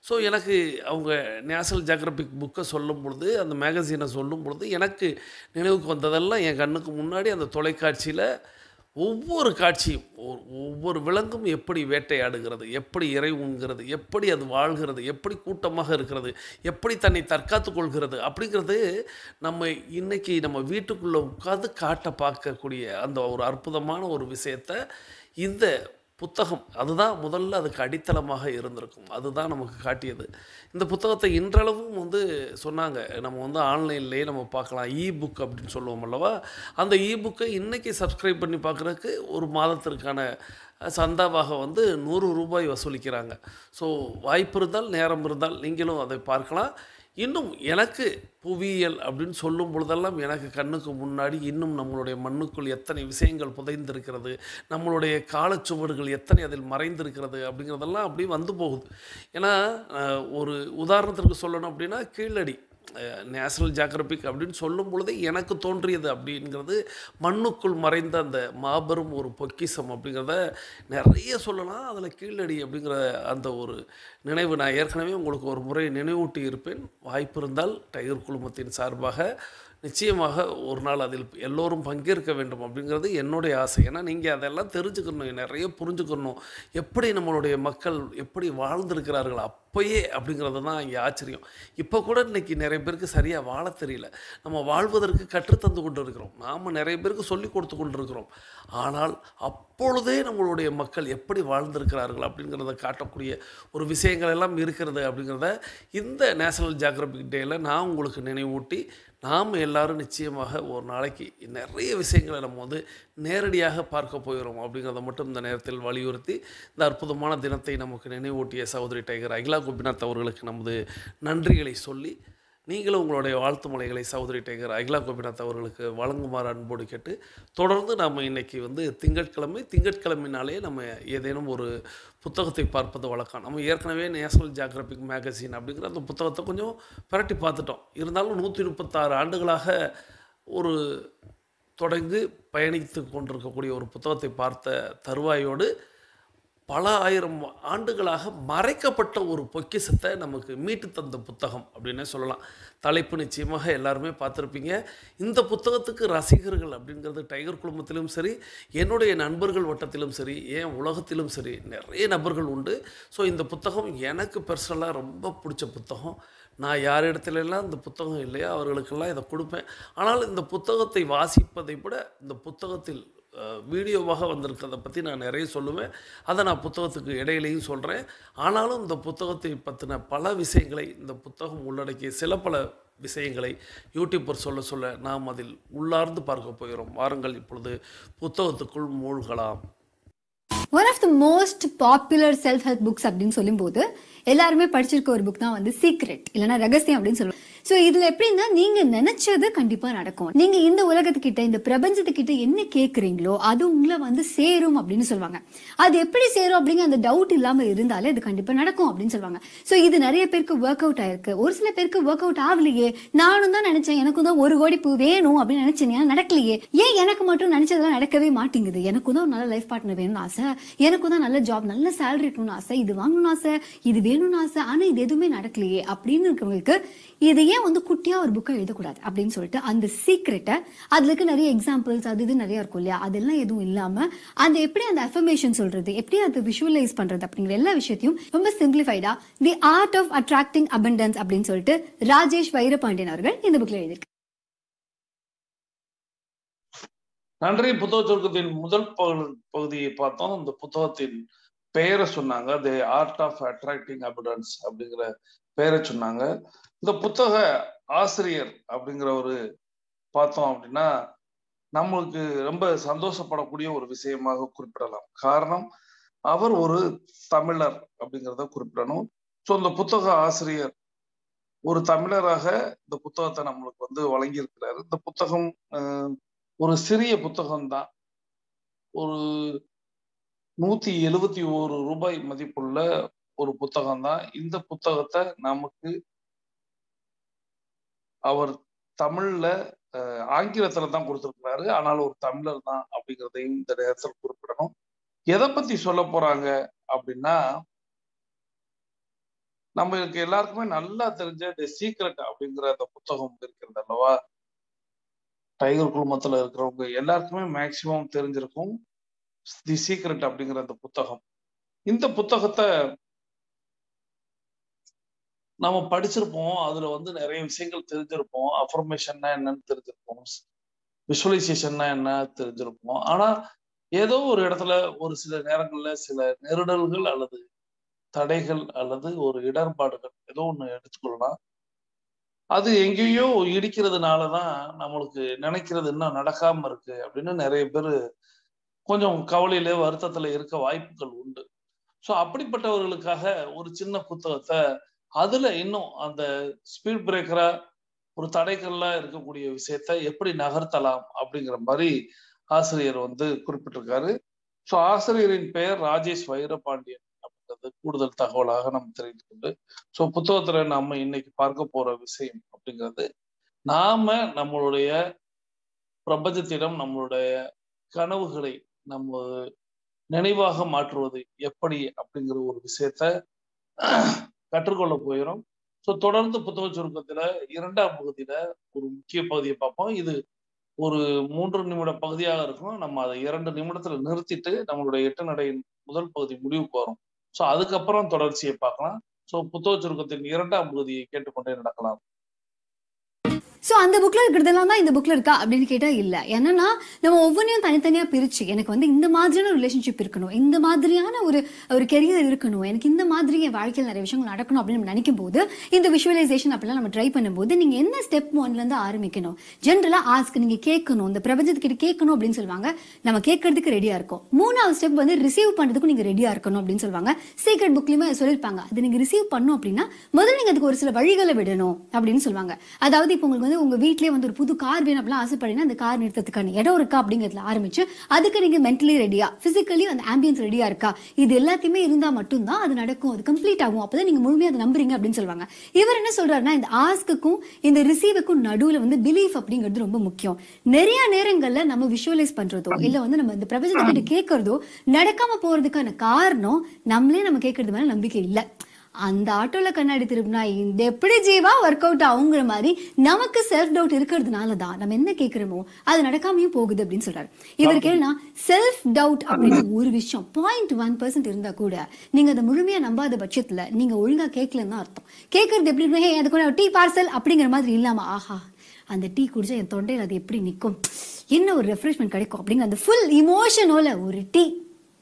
ஸோ எனக்கு அவங்க நேஷனல் ஜியோகிராஃபிக் புக்கை சொல்லும் பொழுது, அந்த மேகசீனை சொல்லும் பொழுது எனக்கு நினைவுக்கு வந்ததெல்லாம் என் கண்ணுக்கு முன்னாடி அந்த தொலைக்காட்சியில் ஒவ்வொரு காட்சியும் ஒவ்வொரு விலங்கும் எப்படி வேட்டையாடுகிறது, எப்படி இரை உண்கிறது, எப்படி அது வாழ்கிறது, எப்படி கூட்டமாக இருக்கிறது, எப்படி தன்னை தற்காத்துக் கொள்கிறது அப்படிங்கிறது நம்ம இன்னைக்கு நம்ம வீட்டுக்குள்ளே உட்காந்து காட்ட பார்க்கக்கூடிய அந்த ஒரு அற்புதமான ஒரு விஷயத்த இந்த புத்தகம் அதுதான் முதல்ல அதுக்கு அடித்தளமாக இருந்திருக்கும். அதுதான் நமக்கு காட்டியது. இந்த புத்தகத்தை இன்றளவும் சொன்னாங்க. நம்ம ஆன்லைன்லேயே நம்ம பார்க்கலாம். புக் அப்படின்னு சொல்லுவோம் அல்லவா? அந்த புக்கை இன்னைக்கு சப்ஸ்கிரைப் பண்ணி பார்க்குறதுக்கு ஒரு மாதத்திற்கான சந்தாவாக ரூ. 100 வசூலிக்கிறாங்க. ஸோ வாய்ப்பு இருந்தால், நேரம் இருந்தால் நீங்களும் அதை பார்க்கலாம். இன்னும் எனக்கு புவியியல் அப்படின்னு சொல்லும் பொழுதெல்லாம் எனக்கு கண்ணுக்கு முன்னாடி இன்னும் நம்மளுடைய மண்ணுக்குள் எத்தனை விஷயங்கள் புதைந்திருக்கிறது, நம்மளுடைய காலச்சுவடுகள் எத்தனை அதில் மறைந்திருக்கிறது அப்படிங்கிறதெல்லாம் அப்படியே வந்து போகுது. ஏன்னா ஒரு உதாரணத்திற்கு சொல்லணும் அப்படின்னா, கீழடி நேஷனல் ஜியோகிராஃபிக் அப்படின்னு சொல்லும் பொழுதே எனக்கு தோன்றியது அப்படிங்கிறது மண்ணுக்குள் மறைந்த அந்த மாபெரும் ஒரு பொக்கிஷம் அப்படிங்கிறத நிறைய சொல்லலாம். அதில் கீழடி அப்படிங்கிற அந்த ஒரு நினைவு நான் ஏற்கனவே உங்களுக்கு ஒரு முறை நினைவூட்டி இருப்பேன். வாய்ப்பு இருந்தால் டைகர் குழுமத்தின் சார்பாக நிச்சயமாக ஒரு நாள் அதில் எல்லோரும் பங்கேற்க வேண்டும் அப்படிங்கிறது என்னுடைய ஆசை. ஏன்னா நீங்கள் அதெல்லாம் தெரிஞ்சுக்கணும், நிறைய புரிஞ்சுக்கணும். எப்படி நம்மளுடைய மக்கள் எப்படி வாழ்ந்திருக்கிறார்கள் அப்போயே அப்படிங்கிறது தான் இங்கே ஆச்சரியம். இப்போ கூட இன்றைக்கி நிறைய பேருக்கு சரியாக வாழ தெரியல. நம்ம வாழ்வதற்கு கற்றுத்தந்து கொண்டு இருக்கிறோம், நாம் நிறைய பேருக்கு சொல்லிக் கொடுத்து கொண்டு இருக்கிறோம். ஆனால் அப்பொழுதே நம்மளுடைய மக்கள் எப்படி வாழ்ந்திருக்கிறார்கள் அப்படிங்கிறத காட்டக்கூடிய ஒரு விஷயங்கள் எல்லாம் இருக்கிறது அப்படிங்கிறத இந்த நேஷனல் ஜியோகிராஃபிக் டேயில் நான் உங்களுக்கு நினைவூட்டி, நாம் எல்லாரும் நிச்சயமாக ஒரு நாளைக்கு நிறைய விஷயங்களை நம்ம நேரடியாக பார்க்க போகிறோம் அப்படிங்கிறத மட்டும் இந்த நேரத்தில் வலியுறுத்தி, இந்த அற்புதமான தினத்தை நமக்கு நினைவூட்டிய சகோதரி டைகர் அகிலா கோபிநாத் அவர்களுக்கு நமது நன்றிகளை சொல்லி, நீங்களும் உங்களுடைய வாழ்த்து மலைகளை சகோதரி டைகர் அகிலா கோபிநாத் அவர்களுக்கு வழங்குமாறு அன்போடு கேட்டு, தொடர்ந்து நாம் இன்றைக்கி திங்கட்கிழமைனாலே நம்ம ஏதேனும் ஒரு புத்தகத்தை பார்ப்பது வழக்கம். நம்ம ஏற்கனவே நேஷனல் ஜியோகிராஃபிக் மேகசின் அப்படிங்கிற அந்த புத்தகத்தை கொஞ்சம் பிரட்டி பார்த்துட்டோம். இருந்தாலும் 136 ஆண்டுகளாக ஒரு தொடங்கி பயணித்து கொண்டிருக்கக்கூடிய ஒரு புத்தகத்தை பார்த்த தருவாயோடு பல ஆயிரம் ஆண்டுகளாக மறைக்கப்பட்ட ஒரு பொக்கிஷத்தை நமக்கு மீட்டு தந்த புத்தகம் அப்படின்னே சொல்லலாம். தலைப்பு நிச்சயமாக எல்லாருமே பார்த்துருப்பீங்க. இந்த புத்தகத்துக்கு ரசிகர்கள் அப்படிங்கிறது டைகர் குழுமத்திலும் சரி, என்னுடைய நண்பர்கள் வட்டத்திலும் சரி, ஏன் உலகத்திலும் சரி நிறைய நபர்கள் உண்டு. ஸோ இந்த புத்தகம் எனக்கு பர்சனலாக ரொம்ப பிடிச்ச புத்தகம். நான் யார் இடத்துலலாம் இந்த புத்தகம் இல்லையா அவர்களுக்கெல்லாம் இதை கொடுப்பேன். ஆனால் இந்த புத்தகத்தை வாசிப்பதை விட இந்த புத்தகத்தில் வீடியோவாக வந்திருக்கிறத பற்றி நான் நிறைய சொல்லுவேன். அதை நான் புத்தகத்துக்கு இடையிலையும் சொல்கிறேன். ஆனாலும் இந்த புத்தகத்தை பற்றின பல விஷயங்களை இந்த புத்தகம் உள்ளடக்கிய சில பல விஷயங்களை யூடியூபர் சொல்ல நாம் அதில் உள்ளார்ந்து பார்க்க போகிறோம். வாருங்கள் இப்பொழுது புத்தகத்துக்குள் மூழ்கலாம். One of the most popular self help books அப்படின்னு சொல்லும்போது எல்லாருமே படிச்சிருக்க ஒரு புக் தான் சீக்ரெட், இல்லைன்னா ரகசியம் அப்படின்னு சொல்லுவாங்க. ஸோ இதுல எப்படின்னா, நீங்க நினைச்சது கண்டிப்பா நடக்கும். நீங்க இந்த உலகத்துக்கிட்ட இந்த பிரபஞ்சத்துக்கிட்ட என்ன கேட்குறீங்களோ அது உங்களை சேரும் அப்படின்னு சொல்லுவாங்க. அது எப்படி சேரும் அப்படிங்கிற அந்த டவுட் இல்லாம இருந்தாலே அது கண்டிப்பா நடக்கும் அப்படின்னு சொல்லுவாங்க. ஸோ இது நிறைய பேருக்கு ஒர்க் அவுட் ஆயிருக்கு. ஒரு சில பேருக்கு ஒர்க் அவுட் ஆகலையே. நானும் தான் நினைச்சேன், எனக்கும் தான் 1 கோடி பூ வேணும் அப்படின்னு நினைச்சேன், நடக்கலையே. ஏன் எனக்கு மட்டும் நினைச்சதெல்லாம் நடக்கவே மாட்டேங்குது? எனக்கும் தான் ஒரு நல்ல லைஃப் பார்ட்னர் வேணும்னு ஆசை, எனக்கும் தான் நல்ல ஜாப், நல்ல சேலரி இருக்கணும்னு ஆசை, இது வாங்கணும்னு ஆசை, இது வேணும்னு ஆசை, ஆனா இது எதுவுமே நடக்கலையே அப்படின்னு இருக்கவங்களுக்கு இது ஏன் குட்டியா ஒரு புக்கை எழுதக்கூடாது அப்படின்னு சொல்லிட்டு அந்த சீக்ரெட்டை, அதுல இருக்க நிறைய எக்ஸாம்பிள்ஸ் அது இது நிறைய இருக்கும் இல்லையா, அதெல்லாம் எதுவும் இல்லாம அந்த எப்படி அந்த அஃபர்மேஷன் சொல்றது, எப்படி அதை விஷுவலைஸ் பண்றது அப்படிங்கிற எல்லா விஷயத்தையும் ரொம்ப சிம்பிளிஃபைடா the art of attracting abundance அப்படின்னு சொல்லிட்டு ராஜேஷ் வைரபாண்டியன் அவர்கள் இந்த புக்ல எழுதியிருக்கு. நன்றி. புத்தக சுருக்கத்தின் முதல் பகுதியை பார்த்தோம். இந்த புத்தகத்தின் பெயரை சொன்னாங்க, The art of attracting Abundance அப்படிங்கிற பெயரை சொன்னாங்க. இந்த புத்தக ஆசிரியர் அப்படிங்கிற ஒரு பார்த்தோம் அப்படின்னா நம்மளுக்கு ரொம்ப சந்தோஷப்படக்கூடிய ஒரு விஷயமாக குறிப்பிடலாம். காரணம், அவர் ஒரு தமிழர் அப்படிங்கிறத குறிப்பிடணும். ஸோ இந்த புத்தக ஆசிரியர் ஒரு தமிழராக இந்த புத்தகத்தை நம்மளுக்கு வழங்கி இருக்கிறாரு. இந்த புத்தகம் ஒரு சிறிய புத்தகம்தான். ஒரு 171 ரூபாய் மதிப்புள்ள ஒரு புத்தகம் தான். இந்த புத்தகத்தை நமக்கு அவர் தமிழ்ல ஆங்கிலத்துல தான் கொடுத்திருக்கிறாரு. ஆனால் ஒரு தமிழர் தான் அப்படிங்கிறதையும் இந்த நேரத்தில் குறிப்பிடணும். எதை பத்தி சொல்ல போறாங்க அப்படின்னா, நம்மளுக்கு எல்லாருக்குமே நல்லா தெரிஞ்ச தி சீக்ரெட் அப்படிங்கிற அந்த புத்தகம் இருக்கிறது அல்லவா? டைகர் குழுமத்துல இருக்கிறவங்க எல்லாருக்குமே மேக்சிமம் தெரிஞ்சிருக்கும். தி சீக்ரெட் அப்படிங்கிற அந்த புத்தகம். இந்த புத்தகத்தை நம்ம படிச்சிருப்போம். அதுல வந்து நிறைய விஷயங்கள் தெரிஞ்சிருப்போம். அஃபர்மேஷன்னா என்னன்னு தெரிஞ்சிருப்போம், விஷுவலைசேஷன்னா என்ன தெரிஞ்சிருப்போம். ஆனா ஏதோ ஒரு இடத்துல ஒரு சில நேரங்கள்ல சில நெருடல்கள் அல்லது தடைகள் அல்லது ஒரு இடர்பாடுகள் ஏதோ ஒண்ணு எடுத்துக்கொள்ளலாம். அது எங்கேயோ இடிக்கிறதுனாலதான் நம்மளுக்கு நினைக்கிறது இன்னும் நடக்காம இருக்கு அப்படின்னு நிறைய பேர் கொஞ்சம் கவலையில வருத்தத்துல இருக்க வாய்ப்புகள் உண்டு. ஸோ அப்படிப்பட்டவர்களுக்காக ஒரு சின்ன புத்தகத்தை அதுல இன்னும் அந்த ஸ்பீட் பிரேக்கரா ஒரு தடைகள்ல இருக்கக்கூடிய விஷயத்த எப்படி நகர்த்தலாம் அப்படிங்கிற மாதிரி ஆசிரியர் வந்து குறிப்பிட்டிருக்காரு. ஸோ ஆசிரியரின் பெயர் ராஜேஷ் வைரபாண்டியன் அப்படின்றது கூடுதல் தகவலாக நம்ம தெரிந்து கொண்டு, ஸோ புத்தகத்துல நம்ம இன்னைக்கு பார்க்க போற விஷயம் அப்படிங்கிறது, நாம நம்மளுடைய பிரபஞ்சத்திடம் நம்மளுடைய கனவுகளை நம்ம நினைவாக மாற்றுவது எப்படி அப்படிங்கிற ஒரு விஷயத்த கற்றுக்கொள்ள போயிடும். ஸோ தொடர்ந்து புத்தக சுருக்கத்துல 2ஆம் பகுதியில ஒரு முக்கிய பகுதியை பார்ப்போம். இது ஒரு 3 நிமிட பகுதியாக இருக்கும். நம்ம அதை 2 நிமிடத்துல நிறுத்திட்டு நம்மளுடைய 8 நடையின் முதல் பகுதி முடிவுக்கு வரும். ஸோ அதுக்கப்புறம் தொடர்ச்சியை பார்க்கலாம். ஸோ புத்தக சுருக்கத்தின் 2ஆம் பகுதியை கேட்டுக்கொண்டே நடக்கலாம். ஸோ அந்த புக்ல இருக்கிறதெல்லாம் தான் இந்த புக்ல இருக்கா அப்படின்னு கேட்டா இல்ல. என்னன்னா நம்ம ஒவ்வொன்றையும் தனித்தனியா பிரிச்சு எனக்கு வந்து இந்த மாதிரியான ரிலேஷன்ஷிப் இருக்கணும், இந்த மாதிரியான ஒரு கெரியர் இருக்கணும், எனக்கு இந்த மாதிரி என் வாழ்க்கையில் நிறைய விஷயங்கள் நடக்கணும் அப்படின்னு நம்ம நினைக்கும் போது இந்த விஷுவலைசேஷன் அப்படிலாம் நம்ம ட்ரை பண்ணும்போது நீங்க என்ன ஸ்டெப் 1ல இருந்து ஆரம்பிக்கணும். ஜென்ரலா ஆஸ்க், நீங்க கேட்கணும், இந்த பிரபஞ்சத்துக்கிட்ட கேட்கணும் அப்படின்னு சொல்லுவாங்க. நம்ம கேட்கறதுக்கு ரெடியா இருக்கும். 3வது ஸ்டெப் வந்து ரிசீவ் பண்றதுக்கும் நீங்க ரெடியா இருக்கணும் அப்படின்னு சொல்லுவாங்க. சீக்ரெட் புக்லயுமே சொல்லிருப்பாங்க. அது நீங்க ரிசீவ் பண்ணும் அப்படின்னா முதல்ல நீங்க அதுக்கு ஒரு சில வழிகளை விடணும் அப்படின்னு சொல்லுவாங்க. அதாவது இப்போ உங்களுக்கு வந்து உங்க வீட்லயே வந்து ஒரு புது கார் வேணும் அப்படிலாம் ஆசைப்படுறீங்கன்னா அந்த கார் நிறுத்தத்துக்கான இடம் இருக்கா அப்படிங்கிறதுல ஆரம்பிச்சு அதுக்கு நீங்க மென்டலி ரெடியா, பிசிக்கலி அந்த ஆம்பியன்ஸ் ரெடியா இருக்கா, இது எல்லாத்தையுமே இருந்தா மட்டும்தான் அது நடக்கும், அது கம்ப்ளீட் ஆகும். அப்பதான் நீங்க முழுமையா அதை நம்புறீங்க அப்படின்னு சொல்லுவாங்க. இவர் என்ன சொல்றாருன்னா இந்த ஆஸ்க்குக்கும் இந்த ரிசீவுக்கும் நடுவுல வந்து பிலீஃப் அப்படிங்கிறது ரொம்ப முக்கியம். நிறைய நேரங்கள்ல நம்ம விஷுவலைஸ் பண்றதோ இல்ல வந்து நம்ம இந்த பிரபஞ்சத்துக்கிட்ட கேட்கறதோ நடக்காம போறதுக்கான காரணம் நம்மளே நம்ம கேட்கறது மேல நம்பிக்கை இல்ல. அந்த ஆட்டோல கண்ணாடி திருப்பினா இந்த எப்படி ஜீவா ஒர்க் அவுட் ஆகுங்கிற மாதிரி நமக்கு செல்ஃப் டவுட் இருக்கிறதுனாலதான் நம்ம என்ன கேட்கிறோமோ அது நடக்காமையும் போகுது அப்படின்னு சொல்றாரு. இவருக்கு என்ன செல்ஃப் டவுட் அப்படின்னு ஒரு விஷயம் 0.1% இருந்தா கூட நீங்க அதை முழுமையா நம்பாத பட்சத்துல நீங்க ஒழுங்கா கேட்கலன்னு அர்த்தம். கேட்கறது எப்படி அது கூட டீ பார்சல் அப்படிங்கிற மாதிரி இல்லாம ஆஹா அந்த டீ குடிச்சா என் தொண்டையில் அது எப்படி நிற்கும், என்ன ஒரு ரெஃப்ரெஷ்மெண்ட் கிடைக்கும் அப்படிங்கிற அந்த ஃபுல் இமோஷனோல ஒரு டீ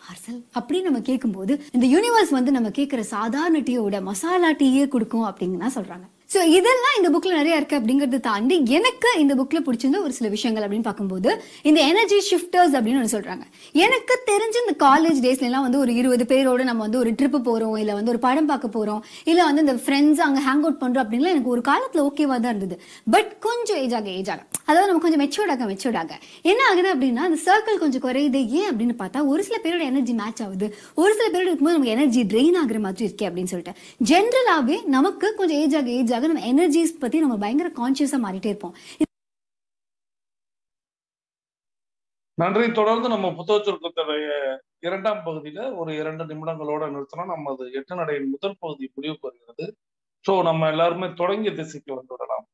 பார்சல் அப்படின்னு நம்ம கேட்கும்போது இந்த யூனிவர்ஸ் வந்து நம்ம கேட்கிற சாதாரண டீயோட மசாலா டீயே கொடுக்கும் அப்படின்னு சொல்றாங்க. ஸோ இதெல்லாம் இந்த புக்ல நிறைய இருக்கு அப்படிங்கறத தாண்டி எனக்கு இந்த புக்ல பிடிச்சிருந்த ஒரு சில விஷயங்கள் அப்படின்னு பார்க்கும்போது இந்த எனர்ஜி ஷிஃப்டர்ஸ் அப்படின்னு ஒன்று சொல்றாங்க. எனக்கு தெரிஞ்சு இந்த காலேஜ் டேஸ்ல எல்லாம் வந்து ஒரு 20 பேரோட நம்ம வந்து ஒரு ட்ரிப் போறோம், இல்ல வந்து ஒரு படம் பார்க்க போறோம், இல்ல வந்து இந்த ஃப்ரெண்ட்ஸ் அங்க ஹேங் அவுட் பண்றோம் அப்படின்லாம் எனக்கு ஒரு காலத்துல ஓகேவா தான் இருந்தது. பட் கொஞ்சம் ஏஜ் ஆக அதாவது நம்ம கொஞ்சம் மெச்சூர்ட் ஆக என்ன ஆகுது அப்படின்னா அந்த சர்க்கிள் கொஞ்சம் குறையுது. ஏன் அப்படின்னு பார்த்தா ஒரு சில பேரோட எனர்ஜி மேட்ச் ஆகுது, ஒரு சில பேரோட இருக்கும்போது நமக்கு எனர்ஜி ட்ரெயின் ஆகுற மாதிரி இருக்கே அப்படின்னு சொல்லிட்டு ஜென்ரலாவே நமக்கு கொஞ்சம் ஏஜ் ஆக நம்ம எனர்ஜிஸ் பத்தி நம்ம பயங்கர கான்சியஸா மாறிட்டே இருப்போம். நன்றி. தொடர்ந்து நம்ம புத்தக சுருக்கத்துடைய 2ஆம் பகுதியில ஒரு 2 நிமிடங்களோட நிறுத்தினா நமது 8 நடையின் முதல் பகுதி முடிவுக்கு வருகிறது. சோ நம்ம எல்லாருமே தொடங்கிய திசைக்கு வந்து விடலாம்.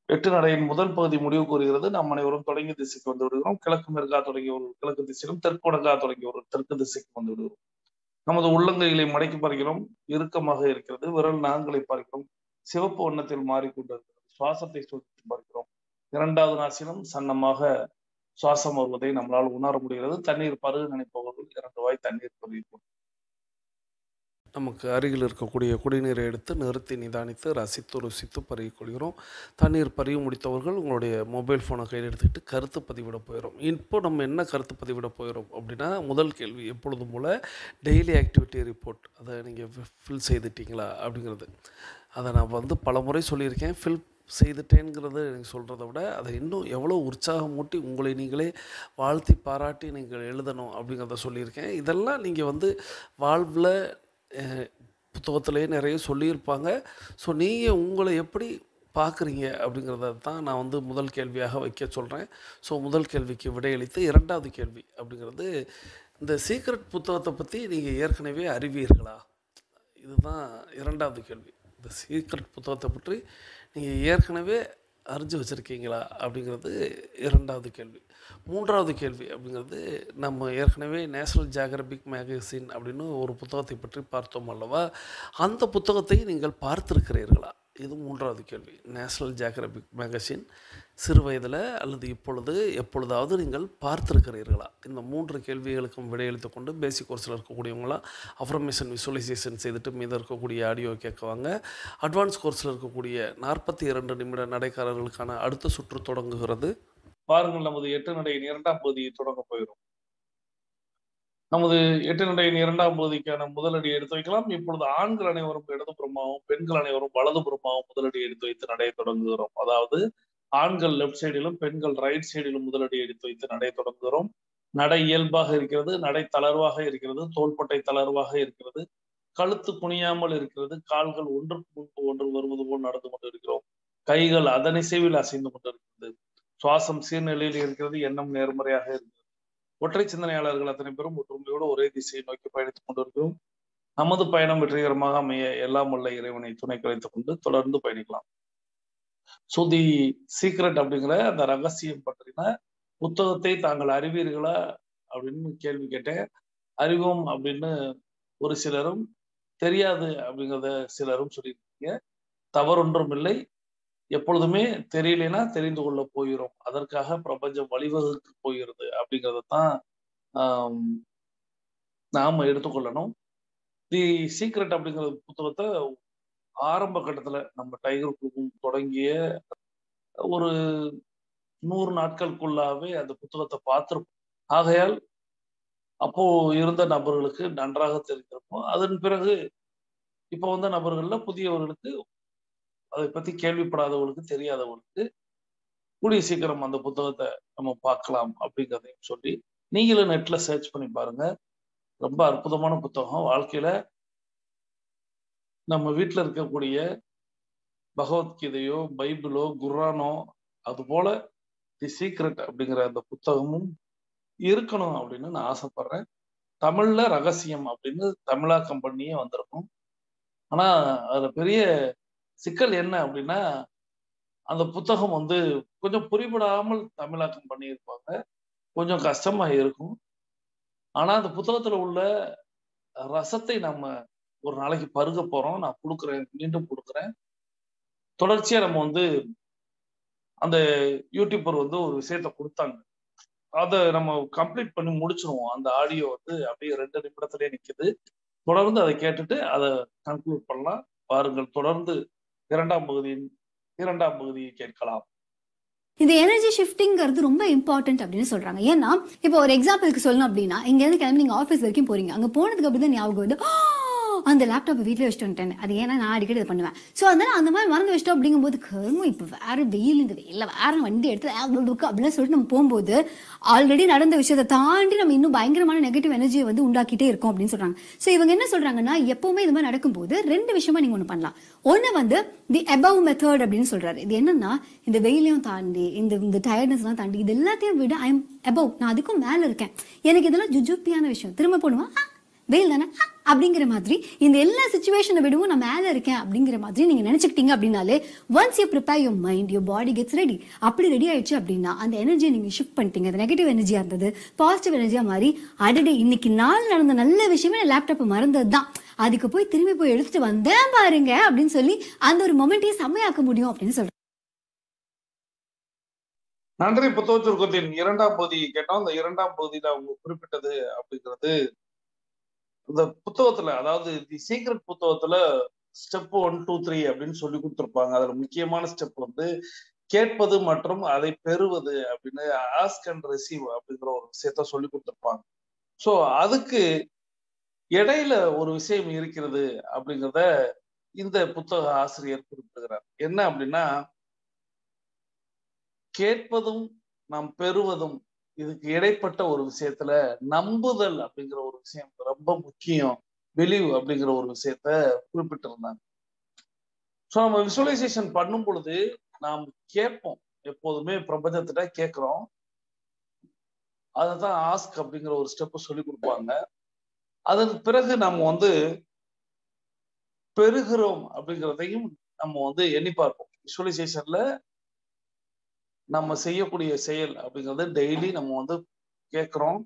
8 நடையின் முதல் பகுதி முடிவுக்கு வருகிறது. நாம் அனைவரும் தொடங்கிய திசைக்கு வந்து விடுகிறோம். கிழக்கு மேற்கா தொடங்கிய ஒரு கிழக்கு திசையிலும் தெற்கு வடக்கா தொடங்கிய ஒரு தெற்கு திசைக்கு வந்து விடுகிறோம். நமது உள்ளங்கைகளை மடக்கி பார்க்கிறோம், இறுக்கமாக இருக்கிறது. விரல் நான்களை பார்க்கிறோம், சிவப்பு வண்ணத்தில் மாறிக்கொண்டிருக்கிறது. சுவாசத்தை சோதித்து பார்க்கிறோம். 2வது நாசிலும் சன்னமாக சுவாசம் வருவதை நம்மளால் உணர முடிகிறது. தண்ணீர் பருக நினைப்பவர்கள் 2 வாய் தண்ணீர் பருகிக்கும். நமக்கு அருகில் இருக்கக்கூடிய குடிநீரை எடுத்து நிறுத்தி நிதானித்து ரசித்து ருசித்து பருகிக்கொள்கிறோம். தண்ணீர் பருகி முடித்தவர்கள் உங்களுடைய மொபைல் ஃபோனை கையில் எடுத்துக்கிட்டு கருத்து பதிவிட போயிடும். இப்போ நம்ம என்ன கருத்து பதிவிட போயிடும் அப்படின்னா, முதல் கேள்வி எப்பொழுதும் போல் டெய்லி ஆக்டிவிட்டி ரிப்போர்ட் அதை நீங்கள் ஃபில் செய்துட்டீங்களா அப்படிங்கிறது. அதை நான் வந்து பல முறை சொல்லியிருக்கேன். ஃபில் செய்துட்டேங்கிறது எனக்கு சொல்கிறத விட அதை இன்னும் எவ்வளோ உற்சாகமூட்டி உங்களை நீங்களே வாழ்த்தி பாராட்டி நீங்கள் எழுதணும் அப்படிங்கிறத சொல்லியிருக்கேன். இதெல்லாம் நீங்கள் வந்து வாழ்வில் புத்தகத்திலேயே நிறைய சொல்லியிருப்பாங்க. ஸோ நீங்கள் உங்களை எப்படி பார்க்குறீங்க அப்படிங்கிறத தான் நான் வந்து முதல் கேள்வியாக வைக்க சொல்கிறேன். ஸோ முதல் கேள்விக்கு விடையளித்து 2வது கேள்வி அப்படிங்கிறது, இந்த சீக்ரெட் புத்தகத்தை பற்றி நீங்கள் ஏற்கனவே அறிவீர்களா? இதுதான் 2வது கேள்வி. இந்த சீக்ரெட் புத்தகத்தை பற்றி நீங்கள் ஏற்கனவே அறிஞ்சு வச்சுருக்கீங்களா அப்படிங்கிறது 2வது கேள்வி. 3வது கேள்வி அப்படிங்கிறது, நம்ம ஏற்கனவே நேஷனல் ஜியோகிராஃபிக் மேகசின் அப்படின்னு ஒரு புத்தகத்தை பற்றி பார்த்தோம் அல்லவா? அந்த புத்தகத்தை நீங்கள் பார்த்திருக்கிறீர்களா? இது 3வது கேள்வி. நேஷனல் ஜியோகிராஃபிக் மேகசின் சிறு வயதில் அல்லது இப்பொழுது எப்பொழுதாவது நீங்கள் பார்த்திருக்கிறீர்களா? இந்த 3 கேள்விகளுக்கும் விடையளித்து கொண்டு பேசிக் கோர்ஸில் இருக்கக்கூடியவங்களாம் அஃபர்மேஷன் விசுவலைசேஷன் செய்துட்டு மீது இருக்கக்கூடிய ஆடியோ கேட்குவாங்க. அட்வான்ஸ் கோர்ஸில் இருக்கக்கூடிய 42 நிமிட நடைக்காரர்களுக்கான அடுத்த சுற்று தொடங்குகிறது. பாருங்கள், நமது 8 நடையின் 2ஆம் பகுதியை தொடங்க போகிறோம். நமது 8 நடையின் 2ஆம் பகுதிக்கான முதலடி எடுத்து வைக்கலாம். இப்பொழுது ஆண்கள் அனைவரும் இடதுபுறமாகவும் பெண்கள் அனைவரும் வலதுபுறமாகவும் முதலடி எடுத்து வைத்து நடையை தொடங்குகிறோம். அதாவது ஆண்கள் லெஃப்ட் சைடிலும் பெண்கள் ரைட் சைடிலும் முதலடி எடுத்து வைத்து நடை தொடங்குகிறோம். நடை இயல்பாக இருக்கிறது, நடை தளர்வாக இருக்கிறது, தோள்பட்டை தளர்வாக இருக்கிறது, கழுத்து குனியாமல் இருக்கிறது, கால்கள் ஒன்றுக்கு முன்பு ஒன்று வருவது போல் நடந்து கொண்டு இருக்கிறோம். கைகள் அதனிசைவில் அசைந்து கொண்டு இருக்கிறது. சுவாசம் சீர்நிலையில் இருக்கிறது, எண்ணம் நேர்மறையாக இருக்கிறது. ஒற்றை சிந்தனையாளர்கள் அத்தனை பேரும் ஒற்றுமையோடு ஒரே திசையை நோக்கி பயணித்துக் கொண்டிருக்கிறோம். நமது பயணம் வெற்றிகரமாக அமைய எல்லாம் வல்ல இறைவனை துணை கலைத்துக் கொண்டு தொடர்ந்து பயணிக்கலாம். ஸோ தி சீக்ரெட் அப்படிங்கிற அந்த ரகசியம் பற்றின புத்தகத்தை தாங்கள் அறிவீர்களா அப்படின்னு கேள்வி கேட்டேன். அறிவோம் அப்படின்னு ஒரு சிலரும், தெரியாது அப்படிங்கிறத சிலரும் சொல்லியிருக்கீங்க. தவறொன்றும் இல்லை. எப்பொழுதுமே தெரியலைன்னா தெரிந்து கொள்ள போகிறோம். அதற்காக பிரபஞ்சம் வழிவகுக்க போகிறது அப்படிங்கிறத தான் நாம எடுத்துக்கொள்ளணும். தி சீக்ரெட் அப்படிங்கிற புத்தகத்தை ஆரம்ப கட்டத்துல நம்ம டைகர் குழுவும் தொடங்கிய ஒரு 100 நாட்களுக்குள்ளாவே அந்த புத்தகத்தை பார்த்திருப்போம். ஆகையால் அப்போ இருந்த நபர்களுக்கு நன்றாக தெரிந்திருக்கும். அதன் பிறகு இப்ப வந்த நபர்கள்ல புதியவர்களுக்கு, அதை பத்தி கேள்விப்படாதவர்களுக்கு, தெரியாதவர்களுக்கு கூடிய சீக்கிரம் அந்த புத்தகத்தை நம்ம பார்க்கலாம் அப்படிங்கிறதையும் சொல்லி, நீங்களும் நெட்ல சர்ச் பண்ணி பாருங்க. ரொம்ப அற்புதமான புத்தகம். வாழ்க்கையில நம்ம வீட்டுல இருக்கக்கூடிய பகவத்கீதையோ பைபிளோ குர்ஆனோ அது போல தி சீக்ரெட் அப்படிங்கிற அந்த புத்தகமும் இருக்கணும் அப்படின்னு நான் ஆசைப்படுறேன். தமிழ்ல ரகசியம் அப்படின்னு தமிழாக்கம் பண்ணியே வந்திருக்கும். ஆனா அதுல பெரிய சிக்கல் என்ன அப்படின்னா, அந்த புத்தகம் கொஞ்சம் புரிபடாமல் தமிழாக்கம் பண்ணியிருப்பாங்க. கொஞ்சம் கஷ்டமா இருக்கும். ஆனா அந்த புத்தகத்துல உள்ள ரசத்தை நம்ம ஒரு நாளைக்கு பருக போறோம். நான் கொடுக்குறேன், மீண்டும் கொடுக்குறேன். தொடர்ச்சியா நம்ம அந்த யூடியூபர் ஒரு விஷயத்த கொடுத்தாங்க. அதை நம்ம கம்ப்ளீட் பண்ணி முடிச்சிருவோம். அந்த ஆடியோ அப்படியே 2 நிமிடத்திலே நிக்குது. தொடர்ந்து அதை கேட்டுட்டு அதை கன்க்ளூட் பண்ணலாம். பாருங்கள், தொடர்ந்து 2ஆம் பகுதியை கேட்கலாம். இந்த எனர்ஜி ஷிஃப்டிங்கிறது ரொம்ப இம்பார்ட்டன்ட் அப்படின்னு சொல்றாங்க. ஏன்னா இப்போ ஒரு எக்ஸாம்பிளுக்கு சொல்லணும் அப்படின்னா, இங்க இருந்து கிளம்பி நீங்க ஆஃபீஸ் வரைக்கும் போறீங்க. அங்க போனதுக்கு அப்படி தான் ஞாபகம் வந்து அந்த லேப்டாப் வீட்டில் வச்சுட்டு வந்துட்டேன். அது ஏன்னா நான் அடிக்கடி இதை பண்ணுவேன். ஸோ அதனால அந்த மாதிரி மறந்து வச்சிட்டோம் அப்படிங்கும்போது கருமம் இப்போ வேற வெயில், இந்த வெயில வேற வண்டி எடுத்து அப்படின்னு சொல்லிட்டு நம்ம போகும்போது ஆல்ரெடி நடந்த விஷயத்தை தாண்டி நம்ம இன்னும் பயங்கரமான நெகட்டிவ் எனர்ஜியை உண்டாக்கிட்டே இருக்கோம் அப்படின்னு சொல்றாங்க. ஸோ இவங்க என்ன சொல்றாங்கன்னா, எப்பவுமே இது மாதிரி நடக்கும்போது 2 விஷயமா நீங்க ஒன்று பண்ணலாம். ஒன்று தி அபவ் மெத்தட் அப்படின்னு சொல்றாரு. இது என்னன்னா, இந்த வெயிலையும் தாண்டி இந்த டயர்ட்னஸ்லாம் தாண்டி இது எல்லாத்தையும் விட ஐ எம் அபவ், நான் அதுக்கும் மேல இருக்கேன். எனக்கு இதெல்லாம் ஜுஜுப்பியான விஷயம். திரும்ப போடுவேன், வெயில் தானே அப்படிங்கிற மாதிரி இந்த எல்லா சிச்சுவேஷனை விடவும் நான் மேல இருக்கேன் அப்படிங்கிற மாதிரி நீங்க நினைச்சுக்கிட்டீங்க அப்படின்னாலே, once you prepare your mind, your body gets ready. அப்படி ரெடி ஆயிடுச்சு அப்படின்னா அந்த எனர்ஜியை நீங்க ஷிஃப்ட் பண்ணிட்டீங்க. அது நெகட்டிவ் எனர்ஜியா இருந்தது பாசிட்டிவ் எனர்ஜியா மாறி, அடடே இன்னைக்கு நாள் நடந்த நல்ல விஷயமே லேப்டாப் மறந்தது தான், அதுக்கு போய் திரும்பி போய் எடுத்துட்டு வந்தேன் பாருங்க அப்படின்னு சொல்லி அந்த ஒரு மொமெண்ட்டையே செம்மையாக்க முடியும் அப்படின்னு சொல்றேன். நன்றி. புத்தக சுருக்கத்தின் 2ஆம் பகுதியை கேட்டோம். அந்த 2ஆம் பகுதியில அவங்க குறிப்பிட்டது அப்படிங்கிறது, இந்த புத்தகத்துல, அதாவது தி சீக்ரெட் புத்தகத்துல ஸ்டெப் 1, 2, 3 அப்படின்னு சொல்லி கொடுத்துருப்பாங்க. அதுல முக்கியமான ஸ்டெப் கேட்பது மற்றும் அதை பெறுவது அப்படின்னு, ஆஸ்க் அண்ட் ரிசீவ் அப்படிங்கிற ஒரு விஷயத்த சொல்லி கொடுத்துருப்பாங்க. ஸோ அதுக்கு இடையில ஒரு விஷயம் இருக்கிறது அப்படிங்கிறத இந்த புத்தக ஆசிரியர் குறிப்பிடுகிறார். என்ன அப்படின்னா, கேட்பதும் நாம் பெறுவதும் இதுக்கு இடைப்பட்ட ஒரு விஷயத்துல நம்புதல் அப்படிங்கிற ஒரு விஷயம் ரொம்ப முக்கியம். பிலீவ் அப்படிங்கிற ஒரு விஷயத்த குறிப்பிட்டிருந்தாங்க. ஸோ நம்ம விசுவலைசேஷன் பண்ணும் பொழுது நாம் கேட்போம். எப்போதுமே பிரபஞ்சத்திட்ட கேட்கிறோம். அதுதான் ஆஸ்க் அப்படிங்கிற ஒரு ஸ்டெப் சொல்லி கொடுப்பாங்க. அதன் பிறகு நம்ம பெறுகிறோம் அப்படிங்கிறதையும் நம்ம எண்ணி பார்ப்போம். விசுவலைசேஷன்ல நம்ம செய்யக்கூடிய செயல் அப்படிங்கிறது டெய்லி நம்ம வந்து கேட்கிறோம்,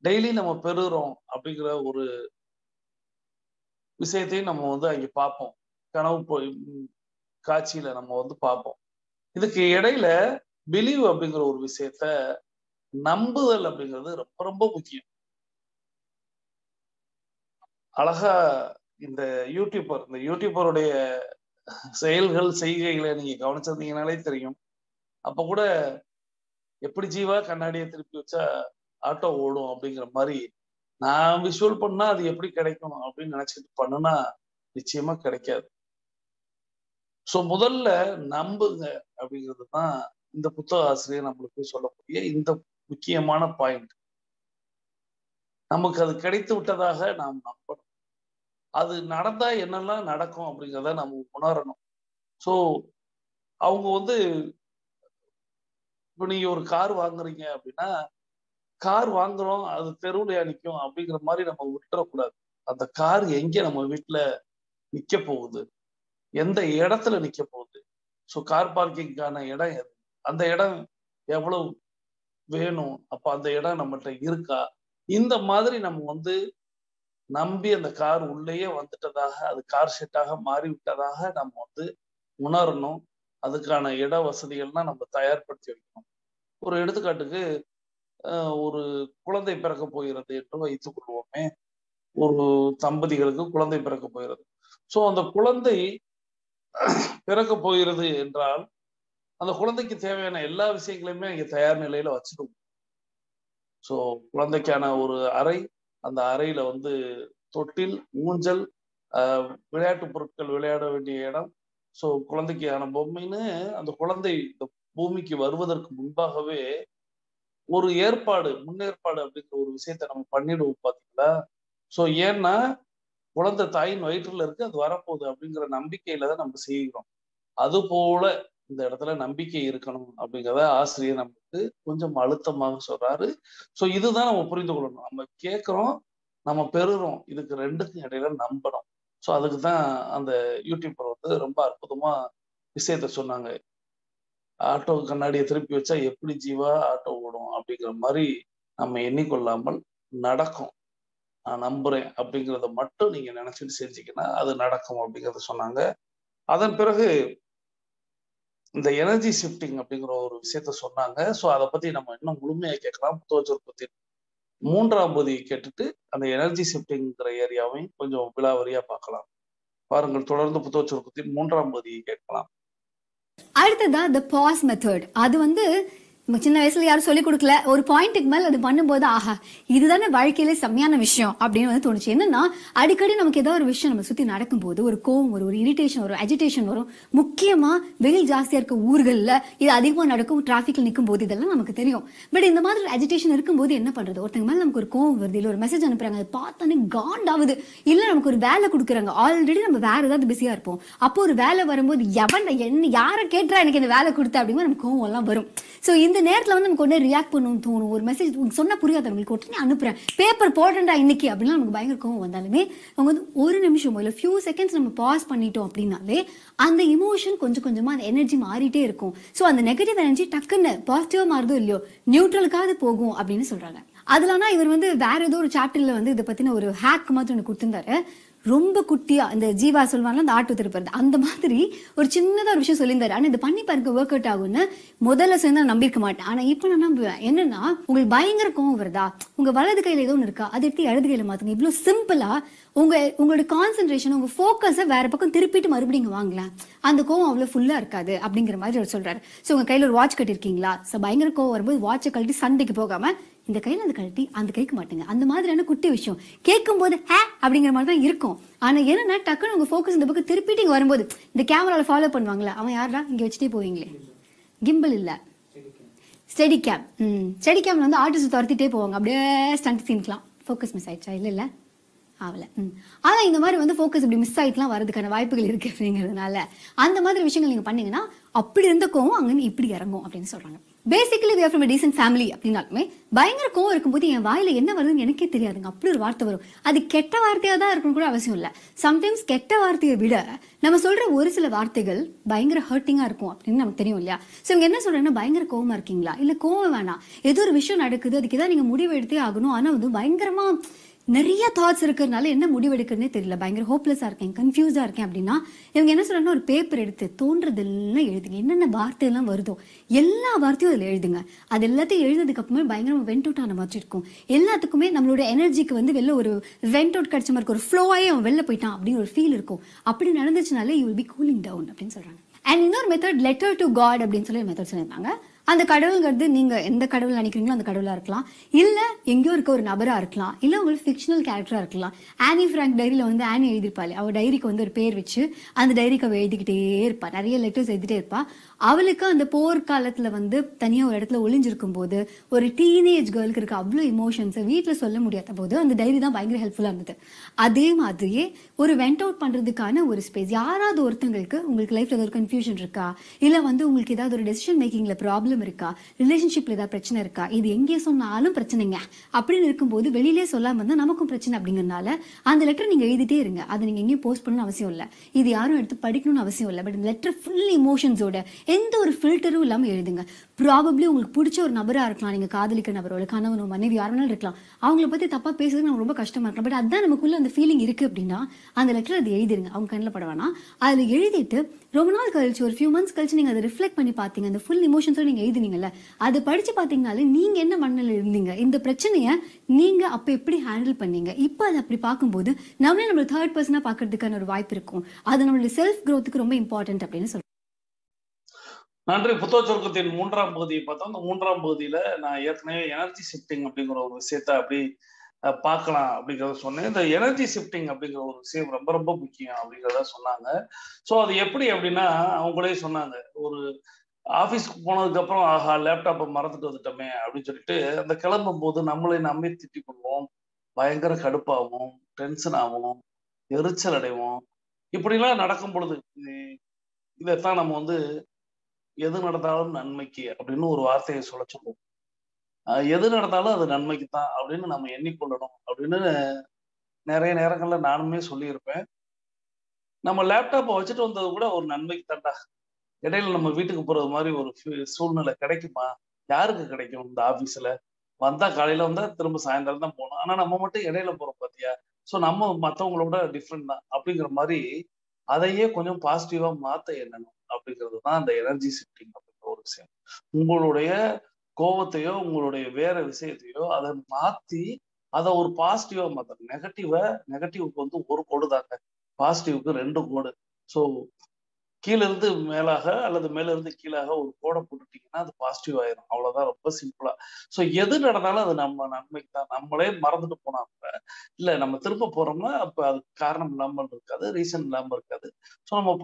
டெய்லி நம்ம பெறுறோம் அப்படிங்கிற ஒரு விஷயத்தையும் நம்ம வந்து அங்க பார்ப்போம். கனவு காட்சியில நம்ம வந்து பார்ப்போம். இதுக்கு இடையில பிலீவ் அப்படிங்கிற ஒரு விஷயத்த, நம்புதல் அப்படிங்கிறது ரொம்ப ரொம்ப முக்கியம். அழகா இந்த யூடியூபருடைய செயல்கள் செய்கைகளை நீங்க கவனிச்சிருந்தீங்கனாலே தெரியும். அப்ப கூட எப்படி ஜீவா கண்ணாடியை திருப்பி வச்சா ஆட்டோ ஓடும் அப்படிங்கிற மாதிரி நான் விஷுவல் பண்ணா அது எப்படி கிடைக்கும் அப்படின்னு நினைச்சிட்டு பண்ணுனா நிச்சயமா கிடைக்காது. சோ முதல்ல நம்புங்க அப்படிங்கிறது தான் இந்த புத்தக ஆசிரியர் நம்மளுக்கு சொல்லக்கூடிய இந்த முக்கியமான பாயிண்ட். நமக்கு அது கிடைத்து விட்டதாக நாம் நம்பணும். அது நடந்தா என்னெல்லாம் நடக்கும் அப்படிங்கிறத நம்ம உணரணும். சோ அவங்க வந்து இப்ப நீங்க ஒரு கார் வாங்குறீங்க அப்படின்னா, கார் வாங்குறோம் அது தெருவுலயா நிக்கும் அப்படிங்கிற மாதிரி நம்ம விட்டுறக்கூடாது. அந்த கார் எங்க நம்ம வீட்டுல நிக்க போகுது, எந்த இடத்துல நிக்க போகுது, சோ கார் பார்க்கிங்கான இடம் எது, அந்த இடம் எவ்வளவு வேணும், அப்ப அந்த இடம் நம்மகிட்ட இருக்கா, இந்த மாதிரி நம்ம வந்து நம்பி அந்த கார் உள்ளேயே வந்துட்டதாக, அது கார் ஷெட்டாக மாறி விட்டதாக நம்ம வந்து உணரணும். அதுக்கான இட வசதிகள்லாம் நம்ம தயார்படுத்தி வைக்கணும். ஒரு எடுத்துக்காட்டுக்கு ஒரு குழந்தை பிறக்க போகிறது என்று வைத்துக் கொள்வோமே. ஒரு தம்பதிகளுக்கு குழந்தை பிறக்க போகிறது. சோ அந்த குழந்தை பிறக்க போகிறது என்றால் அந்த குழந்தைக்கு தேவையான எல்லா விஷயங்களையுமே இங்க தயார் நிலையில வச்சிருவோம். சோ குழந்தைக்கான ஒரு அறை, அந்த அறையில வந்து தொட்டில், ஊஞ்சல், விளையாட்டு பொருட்கள் விளையாட வேண்டிய இடம், சோ குழந்தைக்கான பொம்மைன்னு அந்த குழந்தை இந்த பூமிக்கு வருவதற்கு முன்பாகவே ஒரு ஏற்பாடு, முன்னேற்பாடு அப்படிங்கிற ஒரு விஷயத்த நம்ம பண்ணிடுவோம் பாத்தீங்களா? சோ ஏன்னா குழந்தை தாயின் வயிற்றுல இருக்கு, அது வரப்போகுது அப்படிங்கிற நம்பிக்கையில தான் நம்ம செய்கிறோம். அது போல இந்த இடத்துல நம்பிக்கை இருக்கணும் அப்படிங்கிறத ஆசிரியர் நமக்கு கொஞ்சம் அழுத்தமாக சொல்றாரு. சோ இதுதான் நம்ம புரிந்து கொள்ளணும். நம்ம கேட்கிறோம், நம்ம பெறுறோம். இதுக்கு ரெண்டுக்கும் இடையில நம்பணும். சோ அதுக்கு தான் அந்த யூடியூபர் வந்து ரொம்ப அற்புதமா விஷயத்த சொன்னாங்க. ஆட்டோ கண்ணாடியை திருப்பி வச்சா எப்படி ஜீவா ஆட்டோ ஓடும் அப்படிங்கிற மாதிரி நம்ம எண்ணிக்கொள்ளாமல் நடக்கும். நான் நம்புறேன் அப்படிங்கிறத மட்டும் நீங்க நினைச்சிட்டு செஞ்சீங்கன்னா அது நடக்கும் அப்படிங்கறத சொன்னாங்க. அதன் பிறகு இந்த எனர்ஜி ஷிஃப்டிங் அப்படிங்கிற ஒரு விஷயத்த சொன்னாங்க. சோ அதை பத்தி நம்ம இன்னும் முழுமையா கேட்கலாம். புத்தக சுருக்கத்தின் 3ஆம் பகுதியை கேட்டுட்டு அந்த எனர்ஜி ஷிஃப்டிங்கிற ஏரியாவையும் கொஞ்சம் விலாவரியா பார்க்கலாம். பாருங்கள், தொடர்ந்து புத்தக சுருக்கத்தின் 3ஆம் பகுதியை கேட்கலாம். அடுத்ததா the pause method. அது வந்து நம்ம சின்ன வயசுல யாரும் சொல்லிக் கொடுக்கல, ஒரு பாயிண்ட்டுக்கு மேல அது பண்ணும்போது ஆஹா இதுதானே வாழ்க்கையிலே செம்மையான விஷயம் அப்படின்னு வந்து தோணுச்சு. என்னன்னா அடிக்கடி நமக்கு ஏதாவது ஒரு விஷயம் நம்ம சுத்தி நடக்கும்போது ஒரு கோவம் வரும், ஒரு இரிட்டேஷன் வரும், அஜிடேஷன் வரும். முக்கியமா வெயில் ஜாஸ்தியா இருக்க ஊர்கள்ல இது அதிகமா நடக்கும், டிராபிக்ல நிற்கும் போது இதெல்லாம் நமக்கு தெரியும். பட் இந்த மாதிரி அஜிடேஷன் இருக்கும்போது என்ன பண்றது? ஒருத்தங்க மேல நமக்கு ஒரு கோவம் வருது, இல்ல ஒரு மெசேஜ் அனுப்புறாங்க, அதை பார்த்தானே காண்டாவது, இல்ல நமக்கு ஒரு வேலை கொடுக்குறாங்க, ஆல்ரெடி நம்ம வேற ஏதாவது பிஸியா இருப்போம், அப்போ ஒரு வேலை வரும்போது எவன் என்ன யாரை கேட்டுறா எனக்கு இந்த வேலை கொடுத்த அப்படிங்கிற நமக்கு கோவம் எல்லாம் வரும். சோ இந்த நேரத்துல வந்து நமக்கு உடனே ரியாக்ட் பண்ணணும்னு தோணும். ஒரு மெசேஜ் சொன்னா புரியாது, உங்களுக்கு உடனே அனுப்புறேன், பேப்பர் போடுறேன்டா இன்னைக்கு அப்படின்னா நமக்கு பயங்கர கோவம் வந்தாலுமே அவங்க வந்து ஒரு நிமிஷமோ இல்ல ஃபியூ செகண்ட்ஸ் நம்ம பாஸ் பண்ணிட்டோம் அப்படின்னாலே அந்த இமோஷன் கொஞ்சம் கொஞ்சமா அந்த எனர்ஜி மாறிட்டே இருக்கும். சோ அந்த நெகட்டிவ் எனர்ஜி டக்குன்னு பாசிட்டிவா மாறுதோ இல்லையோ நியூட்ரலுக்காவது போகும் அப்படின்னு சொல்றாங்க. அதுலனா இவர் வந்து வேற ஏதோ ஒரு சாப்டர்ல வந்து இதை பத்தின ஒரு ஹேக் மாதிரி ஒன்று கொடுத்திருந்தாரு. ரொம்ப குட்டியா இந்த ஜீவா சொல்லுவாங்க அந்த ஆட்டோ திருப்பறது அந்த மாதிரி ஒரு சின்னதா ஒரு விஷயம் சொல்லியிருந்தாரு. ஆனா இது பண்ணி பாருங்க ஒர்க் அவுட் ஆகும்னு முதல்ல சேர்ந்து நான் நம்பிருக்க மாட்டேன். ஆனா இப்ப நான் நம்புவேன். என்னன்னா உங்களுக்கு பயங்கர கோவம் வருதா, உங்க வலது கையில ஏதோ ஒன்று இருக்கா, அதை எடுத்து இடது கையில மாத்துங்க. இவ்வளவு சிம்பிளா உங்களோட கான்சென்ட்ரேஷன் உங்க போக்கஸை வேற பக்கம் திருப்பிட்டு மறுபடியும் வாங்கலாம், அந்த கோவம் அவ்வளவு ஃபுல்லா இருக்காது அப்படிங்கிற மாதிரி அவர் சொல்றாரு. சோ உங்க கையில ஒரு வாட்ச் கட்டிருக்கீங்களா, பயங்கர கோவம் வரும்போது வாட்சை கழட்டி சண்டைக்கு போகாம இந்த கையில அந்த கழட்டி அந்த கைக்கு மாட்டுங்க. அந்த மாதிரியான குட்டி விஷயம் கேட்கும் போது ஹே அப்படிங்கிற மாதிரி தான் இருக்கும். ஆனா என்னன்னா டக்குன்னு உங்க போக்கஸ் இந்த பக்கம் திருப்பிட்டு இங்க வரும்போது இந்த கேமரால ஃபாலோ பண்ணுவாங்களா, அவன் யாரா இங்க வச்சுட்டே போவீங்களே, கிம்பிள் இல்ல ஸ்டெடி கேம். ஸ்டெடி கேம்ல வந்து ஆர்டிஸ்ட் துரத்திட்டே போவாங்க, அப்படியே ஸ்டண்ட் சீன்ஸ்லாம் ஃபோக்கஸ் மிஸ் ஆயிடுச்சா இல்ல ஆகல. ஆனா இந்த மாதிரி வந்து ஃபோக்கஸ் இப்படி மிஸ் ஆயிட்டுலாம் வரதுக்கான வாய்ப்புகள் இருக்கு அப்படிங்கிறதுனால அந்த மாதிரி விஷயங்கள் நீங்க பண்ணீங்கன்னா அப்படி இருந்த கோவம் அங்க இப்படி இறங்கும் அப்படின்னு சொல்றாங்க. Basically we are from a decent family அப்படின்னாலுமே பயங்கர கோவம் இருக்கும்போது என் வாயில என்ன வருதுன்னு எனக்கே தெரியாதுங்க. அப்படி ஒரு வார்த்தை வரும். அது கெட்ட வார்த்தையா தான் இருக்கணும் கூட அவசியம் இல்லை. சம்டைம்ஸ் கெட்ட வார்த்தையை விட நம்ம சொல்ற ஒரு சில வார்த்தைகள் பயங்கர ஹர்ட்டிங்கா இருக்கும் அப்படின்னு நமக்கு தெரியும் இல்லையா? ஸோ இவங்க என்ன சொல்றாங்கன்னா, பயங்கர கோவமா இருக்கீங்களா? இல்ல கோவம் வேணாம், ஏதோ ஒரு விஷயம் நடக்குது, அதுக்கு ஏதாவது நீங்க முடிவு எடுத்தே ஆகணும், ஆனா வந்து பயங்கரமா நிறைய தாட்ஸ் இருக்கிறதுனால என்ன முடிவெடுக்கிறதுனே தெரியல, பயங்கர ஹோப்லெஸ்ஸா இருக்கேன், கன்ஃபியூஸா இருக்கேன் அப்படின்னா இவங்க என்ன சொல்றாங்கன்னா, ஒரு பேப்பர் எடுத்து தோன்றதெல்லாம் எழுதுங்க. என்னென்ன வார்த்தையெல்லாம் வருதோ எல்லா வார்த்தையும் அதில் எழுதுங்க. அது எல்லாத்தையும் எழுதுறதுக்கு அப்புறமே பயங்கரமா வெண்ட் அவுட் ஆன மாதிரி இருக்கும். எல்லாத்துக்குமே நம்மளோட எனர்ஜிக்கு வந்து வெளில ஒரு வெண்ட் அவுட் கிடைச்ச மாதிரி ஒரு ஃப்ளோவாயே அவன் வெளில போயிட்டான் அப்படின்னு ஒரு ஃபீல் இருக்கும். அப்படி நடந்துச்சுனாலே you will be cooling down அப்படின்னு சொல்றாங்க. அண்ட் இன்னொரு மெத்தட் லெட்டர் டு காட் அப்படின்னு சொல்லி மெத்தட் சொல்லியிருந்தாங்க. அந்த கடவுள்ங்கிறது நீங்க எந்த கடவுள் நினைக்கிறீங்களோ அந்த கடவுளா இருக்கலாம், இல்ல எங்கேயோ இருக்க ஒரு நபரா இருக்கலாம், இல்ல உங்களுக்கு ஃபிக்ஷனல் கேரக்டரா இருக்கலாம். ஆனி ஃப்ராங்க் டைரியில வந்து ஆனி எழுதிருப்பாள். அவள் டைரிக்கு வந்து ஒரு பேர் வச்சு அந்த டைரிக்கு அவள் எழுதிக்கிட்டே இருப்பா, நிறைய லெட்டர்ஸ் எழுதிட்டே இருப்பா. அவளுக்கு அந்த போர்க்காலத்துல வந்து தனியா ஒரு இடத்துல ஒளிஞ்சிருக்கும் போது ஒரு டீனேஜ் கேர்ளுக்கு இருக்க அவ்வளோ இமோஷன்ஸை வீட்டில் சொல்ல முடியாத போது அந்த டைரி தான் பயங்கர ஹெல்ப்ஃபுல்லா இருந்தது. அதே மாதிரியே ஒரு வெண்ட் அவுட் பண்றதுக்கான ஒரு ஸ்பேஸ். யாராவது ஒருத்தங்களுக்கு உங்களுக்கு லைஃப்ல ஏதாவது கன்ஃபியூஷன் இருக்கா, இல்ல வந்து உங்களுக்கு ஏதாவது ஒரு டெசிஷன் மேக்கிங்ல ப்ராப்ளம் இருக்கா, ரிலேஷன்ஷிப்ல ஏதாவது பிரச்சனை இருக்கா, இது எங்கே சொன்னாலும் பிரச்சனைங்க அப்படின்னு இருக்கும்போது வெளியிலே சொல்லாம இருந்தா நமக்கும் பிரச்சனை அப்படிங்கறதுனால அந்த லெட்டர் நீங்க எழுதிட்டே இருங்க. அதை நீங்க எங்கேயும் போஸ்ட் பண்ணணும்னு அவசியம் இல்லை, இது யாரும் எடுத்து படிக்கணும்னு அவசியம் இல்லை. பட் இந்த லெட்டர் ஃபுல் இமோஷன்ஸோட எந்த ஒரு ஃபில்டரும் இல்லாம எழுதுங்க. ப்ராபப்ளி உங்களுக்கு பிடிச்ச ஒரு நபரா இருக்கலாம், நீங்க காதலிக்கிற நபரோட கணவனோ மனைவி யாருனாலும் இருக்கலாம், அவங்கள பத்தி தப்பா பேசுறது நமக்கு ரொம்ப கஷ்டமா இருக்கலாம். பட் அதுதான் நமக்குள்ள அந்த ஃபீலிங் இருக்கு அப்படின்னா அந்த லெட்டர் அது எழுதிருங்க. அவங்க கண்ணில் பட வேணாம். அதுல எழுதிட்டு ரொம்ப நாள் கழிச்சு ஒரு ஃபியூ மந்த்ஸ் கழிச்சு நீங்க அதை ரிஃப்ளெக்ட் பண்ணி பார்த்தீங்க, அந்த ஃபுல் இமோஷன்ஸோட நீங்க எழுதினீங்கல்ல, அதை படிச்சு பார்த்தீங்கனாலே நீங்க என்ன மண்ணில் இருந்தீங்க, இந்த பிரச்சனையை நீங்க அப்ப எப்படி ஹேண்டில் பண்ணீங்க, இப்போ அதை அப்படி பார்க்கும்போது நம்மளே நம்ம தேர்ட் பர்சனா பார்க்கறதுக்கான ஒரு வாய்ப்பு இருக்கும். அது நம்மளுடைய செல்ஃப் க்ரோத்துக்கு ரொம்ப இம்பார்ட்டன்ட் அப்படின்னு சொல்றேன். நன்றி. புத்தக சுருக்கத்தின் 3ஆம் பகுதியை பார்த்தோம். அந்த 3ஆம் பகுதியில நான் ஏற்கனவே எனர்ஜி ஷிஃப்டிங் அப்படிங்கிற ஒரு விஷயத்த அப்படி பார்க்கலாம் அப்படிங்கிறத சொன்னேன். இந்த எனர்ஜி ஷிஃப்டிங் அப்படிங்கிற ஒரு விஷயம் ரொம்ப ரொம்ப முக்கியம் அப்படிங்கிறத சொன்னாங்க. ஸோ அது எப்படி அப்படின்னா, அவங்களே சொன்னாங்க, ஒரு ஆஃபீஸ்க்கு போனதுக்கு அப்புறம் ஆஹா லேப்டாப்பை மறந்துட்டு வந்துட்டோமே அப்படின்னு சொல்லிட்டு அந்த கிளம்பும் போது நம்மளே நம்பி திட்டிக் கொள்வோம், பயங்கர கடுப்பாகும், டென்ஷன் ஆகும், எரிச்சல் அடைவோம். இப்படிலாம் நடக்கும் பொழுது இதைத்தான் நம்ம வந்து எது நடந்தாலும் நன்மைக்கு அப்படின்னு ஒரு வார்த்தையை சொல்ல சொல்லுவோம். எது நடந்தாலும் அது நன்மைக்கு தான் அப்படின்னு நம்ம எண்ணிக்கொள்ளணும் அப்படின்னு நிறைய நேரங்கள்ல நானுமே சொல்லியிருப்பேன். நம்ம லேப்டாப்பை வச்சுட்டு வந்தது கூட ஒரு நன்மைக்கு தான்டா. இடையில நம்ம வீட்டுக்கு போறது மாதிரி ஒரு சூழ்நிலை கிடைக்குமா? யாருக்கு கிடைக்கும்? இந்த ஆபீஸ்ல வந்தா காலையில வந்தா திரும்ப சாயந்தரம் தான் போகணும். ஆனா நம்ம மட்டும் இடையில போறோம் பாத்தியா? ஸோ நம்ம மற்றவங்களோட டிஃப்ரெண்ட் தான் அப்படிங்கிற மாதிரி அதையே கொஞ்சம் பாசிட்டிவா மாத்த எண்ணணும் அப்படிங்கிறது தான் அந்த எனர்ஜி ஷிஃப்டிங் அப்படிங்கிற ஒரு விஷயம். உங்களுடைய கோவத்தையோ உங்களுடைய வேற விஷயத்தையோ அதை மாத்தி அதை ஒரு பாசிட்டிவா மாத்தணும். நெகட்டிவ்க்கு வந்து ஒரு கோடு தாங்க, பாசிட்டிவ்க்கு 2 கோடு. ஸோ கீழ இருந்து மேலாக அல்லது மேல இருந்து கீழாக ஒரு கோடை போட்டுட்டீங்கன்னா அது பாசிட்டிவ் ஆயிரும். அவ்வளவுதான், ரொம்ப சிம்பிளா. ஸோ எது நடந்தாலும் அது நம்ம நன்மைக்கு தான். நம்மளே மறந்துட்டு போனா கூட இல்ல நம்ம திரும்ப போறோம்னா அப்ப அதுக்கு காரணம் இல்லாமல் இருக்காது, ரீசன் இல்லாம இருக்காது. ஸோ நம்ம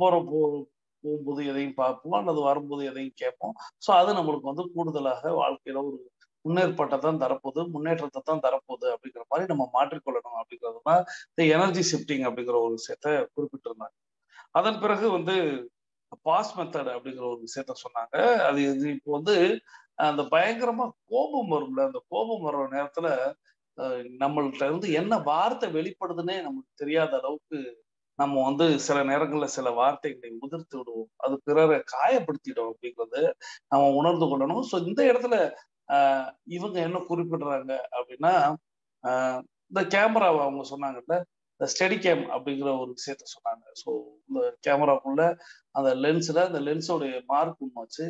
போகும்போது எதையும் பார்ப்போம் அல்லது வரும்போது எதையும் கேட்போம். ஸோ அது நம்மளுக்கு வந்து கூடுதலாக வாழ்க்கையில ஒரு முன்னேற்பட்டை தான் தரப்போகுது, முன்னேற்றத்தை தான் தரப்போகுது அப்படிங்கிற மாதிரி நம்ம மாற்றிக்கொள்ளணும் அப்படிங்கிறது தான் இந்த எனர்ஜி ஷிஃப்டிங் அப்படிங்கிற ஒரு விஷயத்த குறிப்பிட்டிருந்தாங்க. அதன் பிறகு வந்து பாஸ் மெத்தட் அப்படிங்கிற ஒரு விஷயத்த சொன்னாங்க. அது இது இப்போ வந்து அந்த பயங்கரமா கோபம் வரும்ல, அந்த கோபம் வர்ற நேரத்துல நம்மள்ட்ட இருந்து என்ன வார்த்தை வெளிப்படுதுன்னே நமக்கு தெரியாத அளவுக்கு நம்ம வந்து சில நேரங்கள்ல சில வார்த்தைகளை உதிர்த்து விடுவோம். அது பிறரை காயப்படுத்திடும் அப்படிங்கிறது நம்ம உணர்ந்து கொள்ளணும். ஸோ இந்த இடத்துல இவங்க என்ன குறிப்பிடுறாங்க அப்படின்னா, இந்த கேமராவை அவங்க சொன்னாங்கல்ல, இந்த ஸ்டெடி கேம் அப்படிங்கிற ஒரு விஷயத்த சொன்னாங்க. ஸோ இந்த கேமராக்குள்ள அந்த லென்ஸ்ல அந்த லென்ஸோடைய மார்க் ஒன்று வச்சு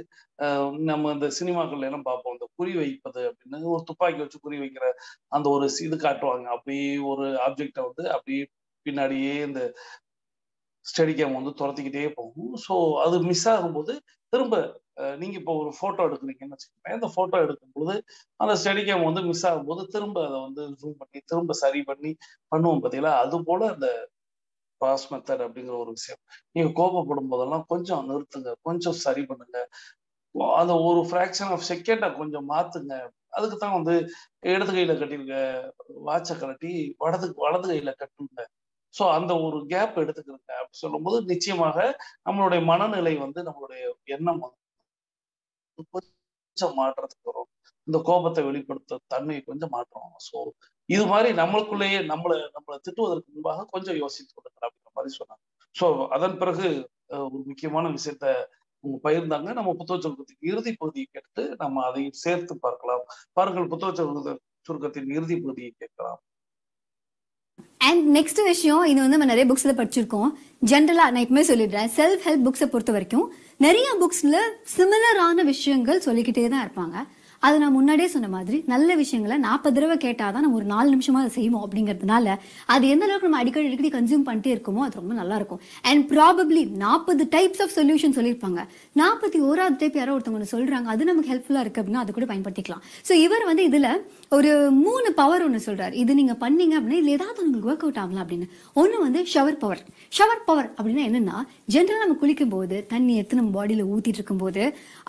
நம்ம இந்த சினிமாக்கள்ல எல்லாம் பார்ப்போம், இந்த குறி வைப்பது அப்படின்னு ஒரு துப்பாக்கி வச்சு குறி வைக்கிற அந்த ஒரு இது காட்டுவாங்க. அப்படியே ஒரு ஆப்ஜெக்டை வந்து அப்படியே பின்னாடியே இந்த ஸ்டெடி கேம் வந்து துரத்திக்கிட்டே போகும். ஸோ அது மிஸ் ஆகும்போது திரும்ப நீங்க இப்போ ஒரு போட்டோ எடுக்கிறீங்கன்னு வச்சுக்கோங்க. இந்த போட்டோ எடுக்கும் பொழுது அந்த ஸ்டெடி கேம் வந்து மிஸ் ஆகும்போது திரும்ப அதை வந்து ஜூம் பண்ணி திரும்ப சரி பண்ணி பண்ணுவோம் பார்த்தீங்களா? அது போல அந்த பாஸ் மெத்தட் அப்படிங்கிற ஒரு விஷயம். நீங்க கோபப்படும் போதெல்லாம் கொஞ்சம் நிறுத்துங்க, கொஞ்சம் சரி பண்ணுங்க. அந்த ஒரு ஃபிராக்ஷன் ஆஃப் செகண்ட கொஞ்சம் மாத்துங்க. அதுக்கு தான் வந்து இடது கையில கட்டியிருக்க வாட்சை கழட்டி வலது கையில கட்டுங்க. ஸோ அந்த ஒரு கேப் எடுத்துக்கிறங்க அப்படி சொல்லும்போது நிச்சயமாக நம்மளுடைய மனநிலை வந்து நம்மளுடைய எண்ணம் வந்து கொஞ்சம் மாற்றத்துக்கு வரும். இந்த கோபத்தை வெளிப்படுத்த தன்மையை கொஞ்சம் மாற்றம். ஸோ இது மாதிரி நம்மளுக்குள்ளேயே நம்மளை திட்டுவதற்கு முன்பாக கொஞ்சம் யோசித்து கொடுங்க அப்படிங்கிற மாதிரி சொன்னாங்க. ஸோ அதன் பிறகு ஒரு முக்கியமான விஷயத்த அவங்க பகிர்ந்தாங்க. நம்ம புத்தக சுருக்கத்தின் இறுதி பகுதியை கேட்டு நம்ம அதை சேர்த்து பார்க்கலாம். பாருங்கள், புத்தக சுருக்கத்தின் இறுதி பகுதியை கேட்கலாம். அண்ட் நெக்ஸ்ட் விஷயம், இது வந்து நம்ம நிறைய புக்ஸ்ல படிச்சிருக்கோம். ஜென்ரலா நான் எப்பவுமே சொல்லிடுறேன், செல்ஃப் ஹெல்ப் புக்ஸை பொறுத்த வரைக்கும் நிறைய புக்ஸ்ல சிமிலரான விஷயங்கள் சொல்லிக்கிட்டே தான் இருப்பாங்க. அது நான் முன்னாடியே சொன்ன மாதிரி நல்ல விஷயங்களை 40 தடவை கேட்டாதான் நம்ம ஒரு 4 நிமிஷமா அதை செய்வோம். அப்படிங்கிறதுனால அது எந்த அளவுக்கு நம்ம அடிக்கடி கன்சியூம் பண்ணிட்டே இருக்கோமோ அது ரொம்ப நல்லா இருக்கும். And probably 40 types of solution சொல்லியிருப்பாங்க. 41வது டைப் யாரோ ஒருத்தவங்க சொல்றாங்க, அது நமக்கு ஹெல்ப்ஃபுல்லா இருக்கு அப்படின்னா அது கூட பயன்படுத்திக்கலாம். ஸோ இவர் வந்து இதுல ஒரு 3 பவர் ஒன்று சொல்றாரு. இது நீங்க பண்ணீங்க அப்படின்னா இதுல ஏதாவது உங்களுக்கு ஒர்க் அவுட் ஆகலாம் அப்படின்னு. ஒன்று வந்து ஷவர் பவர். ஷவர் பவர் அப்படின்னா என்னன்னா, ஜென்ரலா நம்ம குளிக்கும் போது தண்ணி எடுத்து நம்ம பாடியில ஊத்திட்டு இருக்கும் போது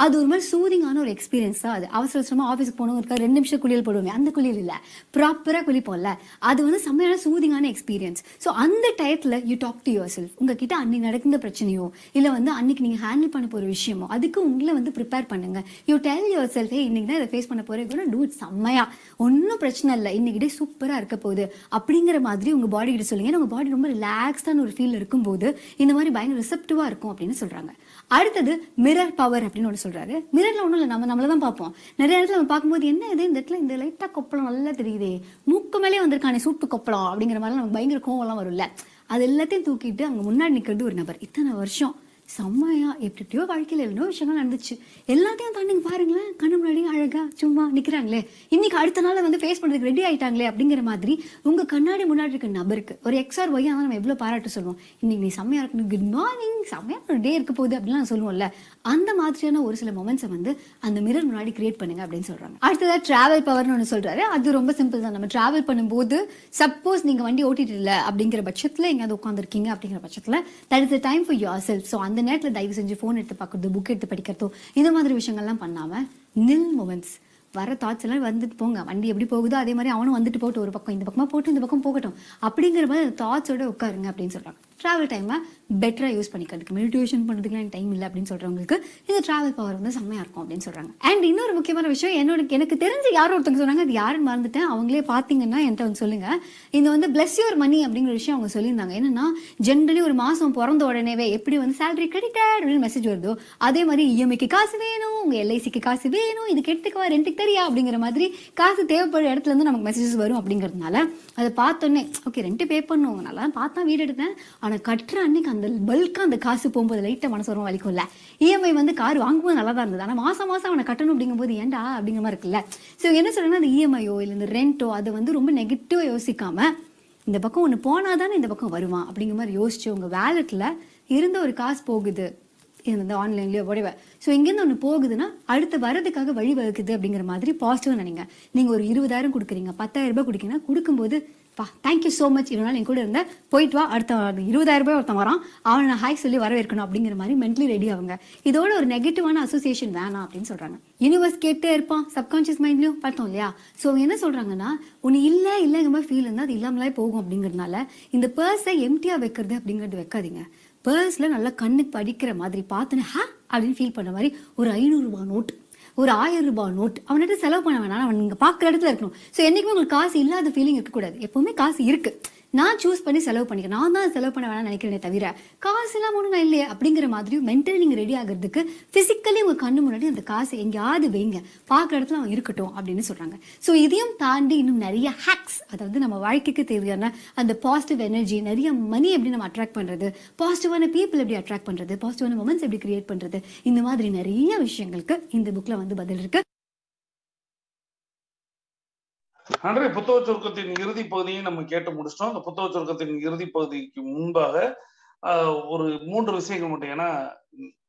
அது ஒரு மாதிரி சூதிங்கான ஒரு எக்ஸ்பீரியன்ஸ் தான். அது அவசரமா ஆஃபீஸ்க்கு போனவங்க இருக்கா 2 நிமிஷம் குளியல் போடுவோமே, அந்த குளியல் இல்ல, ப்ராப்பரா குளிப்போம்ல, அது வந்து செம்மையான சூதிங்கான எக்ஸ்பீரியன்ஸ். ஸோ அந்த டயத்துல you talk to yourself. உங்ககிட்ட அன்னைக்கு நடந்த பிரச்சனையோ இல்ல வந்து அன்னைக்கு நீங்க ஹேண்டில் பண்ண போற விஷயமோ அதுக்கு உங்களை வந்து ப்ரிப்பேர் பண்ணுங்க. யூ டெல் யுவர் செல்ஃப், இன்னைக்கு தான் இதை ஃபேஸ் பண்ண போறேன், டூ இட் செம்மையா, ஒன்றும் பிரச்சனை இல்லை, இன்னைக்கு டே சூப்பரா இருக்க போகுது அப்படிங்கிற மாதிரி உங்க பாடி கிட்ட சொல்லுங்க. ஏன்னா உங்க பாடி ரொம்ப ரிலாக்ஸ்டான ஒரு ஃபீல் இருக்கும்போது இந்த மாதிரி பயங்கர ரிசெப்டிவா இருக்கும் அப்படின்னு சொல்றாங்க. அடுத்தது மிரர் பவர் அப்படின்னு ஒன்று சொல்றாரு. மிரர்ல ஒன்றும் இல்லை, நம்மள தான் பார்ப்போம். நிறைய இடத்துல நம்ம பார்க்கும்போது என்ன இது, இந்த இடத்துல இந்த லைட்டா கொப்பளம் நல்லா தெரியுதே, மூக்கு மேலே வந்திருக்கானே சூட்டு கொப்பளம் அப்படிங்கிற மாதிரி நமக்கு பயங்கர கோவம்லாம் வரும்ல. அது எல்லாத்தையும் தூக்கிட்டு அங்க முன்னாடி நிற்கிறது ஒரு நபர். இத்தனை வருஷம் செம்மையா எப்படியோ வாழ்க்கையில் எவ்வளோ விஷயங்கள் நடந்துச்சு, எல்லாத்தையும் தாண்டி பாருங்களேன், கண்ணு முன்னாடி அழகா சும்மா நிக்கிறாங்களே, இன்னைக்கு அடுத்த நாள் வந்து ஃபேஸ் பண்றதுக்கு ரெடி ஆயிட்டாங்களே அப்படிங்கிற மாதிரி உங்க கண்ணாடி முன்னாடி இருக்க நபருக்கு ஒரு எக்ஸ்ஆர் ஒய் ஆனால் நம்ம எவ்வளவு பாராட்டு சொல்லுவோம். இன்னைக்கு நீ செம்மையா இருக்கணும், குட் மார்னிங், செம்மையா ஒரு டே இருக்க போகுது அப்படிலாம் சொல்லுவோம்ல. அந்த மாதிரியான ஒரு சில மொமெண்ட்ஸை வந்து அந்த மிரர் முன்னாடி கிரியேட் பண்ணுங்க அப்படின்னு சொல்றாங்க. அடுத்ததா டிராவல் பவர்னு ஒன்று சொல்றாரு. அது ரொம்ப சிம்பிள் தான். நம்ம டிராவல் பண்ணும்போது சப்போஸ் நீங்க வண்டி ஓட்டிட்டு இல்லை அப்படிங்கிற பட்சத்துல எங்கேயாவது உட்காந்துருக்கீங்க அப்படிங்கிற பட்சத்துல that is the time for your self. So அந்த நேரத்தில் தயவு செஞ்சு ஃபோன் எடுத்து பார்க்கறதோ புக் எடுத்து படிக்கிறதோ இந்த மாதிரி விஷயங்கள்லாம் பண்ணாம நில் மொமெண்ட்ஸ், வர தாட்ஸ் எல்லாம் வந்துட்டு போங்க. வண்டி எப்படி போகுதோ அதே மாதிரி அவனும் வந்துட்டு போட்டு ஒரு பக்கம் இந்த பக்கமா போட்டு இந்த பக்கம் போகட்டும் அப்படிங்கிற மாதிரி தாட்ஸோட உட்காருங்க அப்படின்னு சொல்றாங்க. டிராவல் டைமை பெட்டரா யூஸ் பண்ணிக்கிறதுக்கு, மெடிடேஷன் பண்றதுக்கு எனக்கு டைம் இல்லை அப்படின்னு சொல்றவங்களுக்கு இந்த டிராவல் பவர் வந்து செம்மையா இருக்கும் அப்படின்னு சொல்றாங்க. அண்ட் இன்னொரு முக்கியமான விஷயம், எனக்கு தெரிஞ்சு யாரோ ஒருத்தவங்க சொன்னாங்க, அது யாருன்னு மறந்துட்டேன், அவங்களே பாத்தீங்கன்னா என்கிட்ட வந்து சொல்லுங்க. இந்த வந்து பிளஸ் யுவர் மணி அப்படிங்கிற விஷயம் அவங்க சொல்லியிருந்தாங்க. என்னன்னா ஜென்ரலி ஒரு மாசம் பிறந்த உடனேவே எப்படி வந்து சேலரி கிரெடிட்டட் அப்படின்னு மெசேஜ் வருதோ அதே மாதிரி இஎம்ஐக்கு காசு வேணும், உங்க எல்ஐசிக்கு காசு வேணும், இது கெட்டுக்குவா ரெண்டுக்கு தெரியா அப்படிங்கிற மாதிரி காசு தேவைப்படுற இடத்துல இருந்து நமக்கு மெசேஜஸ் வரும். அப்படிங்கிறதுனால அதை பார்த்தோன்னே ஓகே ரெண்ட் பே பண்ணுவோம், நல்லா பார்த்தா வீடு எடுத்தேன், ஆனா கட்டுற அன்னைக்கு அந்த பல்கா அந்த காசு போகும்போது லைட்டா மனசு வரும், வலிக்கும்ல. இஎம்ஐ வந்து கார் வாங்கும்போது நல்லா தான் இருந்தது, ஆனா மாசம் மாசம் அவனை கட்டணும் அப்படிங்கும்போது ஏன்டா அப்படிங்கிற மாதிரி இருக்குல்ல. ஸோ என்ன சொல்றேன்னா அந்த இஎம்ஐயோ இல்லை இந்த ரெண்டோ அதை வந்து ரொம்ப நெகட்டிவா யோசிக்காம இந்த பக்கம் ஒன்று போனாதானே இந்த பக்கம் வருவான் அப்படிங்கிற மாதிரி யோசிச்சு உங்க வேலெட்ல இருந்த ஒரு காசு போகுது இந்த ஆன்லைன்லயோ உடைவ, ஸோ இங்கேருந்து ஒன்று போகுதுன்னா அடுத்து வரதுக்காக வழி வகுக்குது அப்படிங்கிற மாதிரி பாசிட்டிவா நினைங்க. நீங்க ஒரு 20,000 கொடுக்குறீங்க, 10,000 ரூபாய் கொடுக்கீங்கன்னா கொடுக்கும்போது பா தேங்க்யூ ஸோ மச், இவ்வளோ நாள் என் கூட இருந்த, போயிட்டு வா, அடுத்த 20,000 ரூபாய் ஒருத்தன் வரான், அவனை நான் ஹாய் சொல்லி வரவேற்கணும் அப்படிங்கிற மாதிரி மென்டலி ரெடி ஆகுங்க. இதோட ஒரு நெகட்டிவான அசோசியேஷன் வேணாம் அப்படின்னு சொல்றாங்க. யூனிவர்ஸ் கேட்டே இருப்பான், சப்கான்ஷியஸ் மைண்ட்லயும் பார்த்தோம் இல்லையா. ஸோ என்ன சொல்றாங்கன்னா ஒன்று இல்லைங்கிற மாதிரி ஃபீல் இருந்தால் அது இல்லாமலே போகும். அப்படிங்கிறதுனால இந்த பர்ஸை எம்டியா வைக்கிறது அப்படிங்கிறது வைக்காதீங்க. பர்ஸ்ல நல்லா கண்ணுக்கு படிக்கிற மாதிரி பார்த்துன்னு ஹா அப்படின்னு ஃபீல் பண்ண மாதிரி ஒரு 500 ரூபாய் நோட், ஒரு 1000 ரூபாய் நோட் அவன்கிட்ட செலவு பண்ண வேணாம், அவன் நீங்க பாக்குற இடத்துல இருக்கணும். ஸோ என்னைக்குமே உங்களுக்கு காசு இல்லாத ஃபீலிங் இருக்கக்கூடாது. எப்பவுமே காசு இருக்கு, நான் சூஸ் பண்ணி செலவு பண்ணிக்கிறேன், நான் தான் செலவு பண்ண வேணாம்னு நினைக்கிறேனே தவிர காசு இல்லாம ஒன்றும் நான் இல்லையே அப்படிங்கிற மாதிரி மென்டலி நீங்க ரெடி ஆகிறதுக்கு பிசிக்கலி உங்க கண்ணு முன்னாடி அந்த காசு எங்கேயாவது வைங்க, பார்க்குற இடத்துல அவன் இருக்கட்டும் அப்படின்னு சொல்றாங்க. ஸோ இதையும் தாண்டி இன்னும் நிறைய ஹேக்ஸ், அதாவது நம்ம வாழ்க்கைக்கு தேவையான அந்த பாசிட்டிவ் எனர்ஜி, நிறைய மணி எப்படி நம்ம அட்ராக்ட் பண்றது, பாசிட்டிவான பீப்புள் எப்படி அட்ராக்ட் பண்றது, பாசிட்டிவான மொமெண்ட்ஸ் எப்படி கிரியேட் பண்றது, இந்த மாதிரி நிறைய விஷயங்களுக்கு இந்த புக்ல வந்து பதில் இருக்கு. அன்றைய புத்தக சுருக்கத்தின் இறுதி பகுதியை நம்ம கேட்டு முடிச்சிட்டோம். அந்த புத்தக சுருக்கத்தின் இறுதி பகுதிக்கு முன்பாக ஒரு 3 விஷயங்கள் மட்டும், ஏன்னா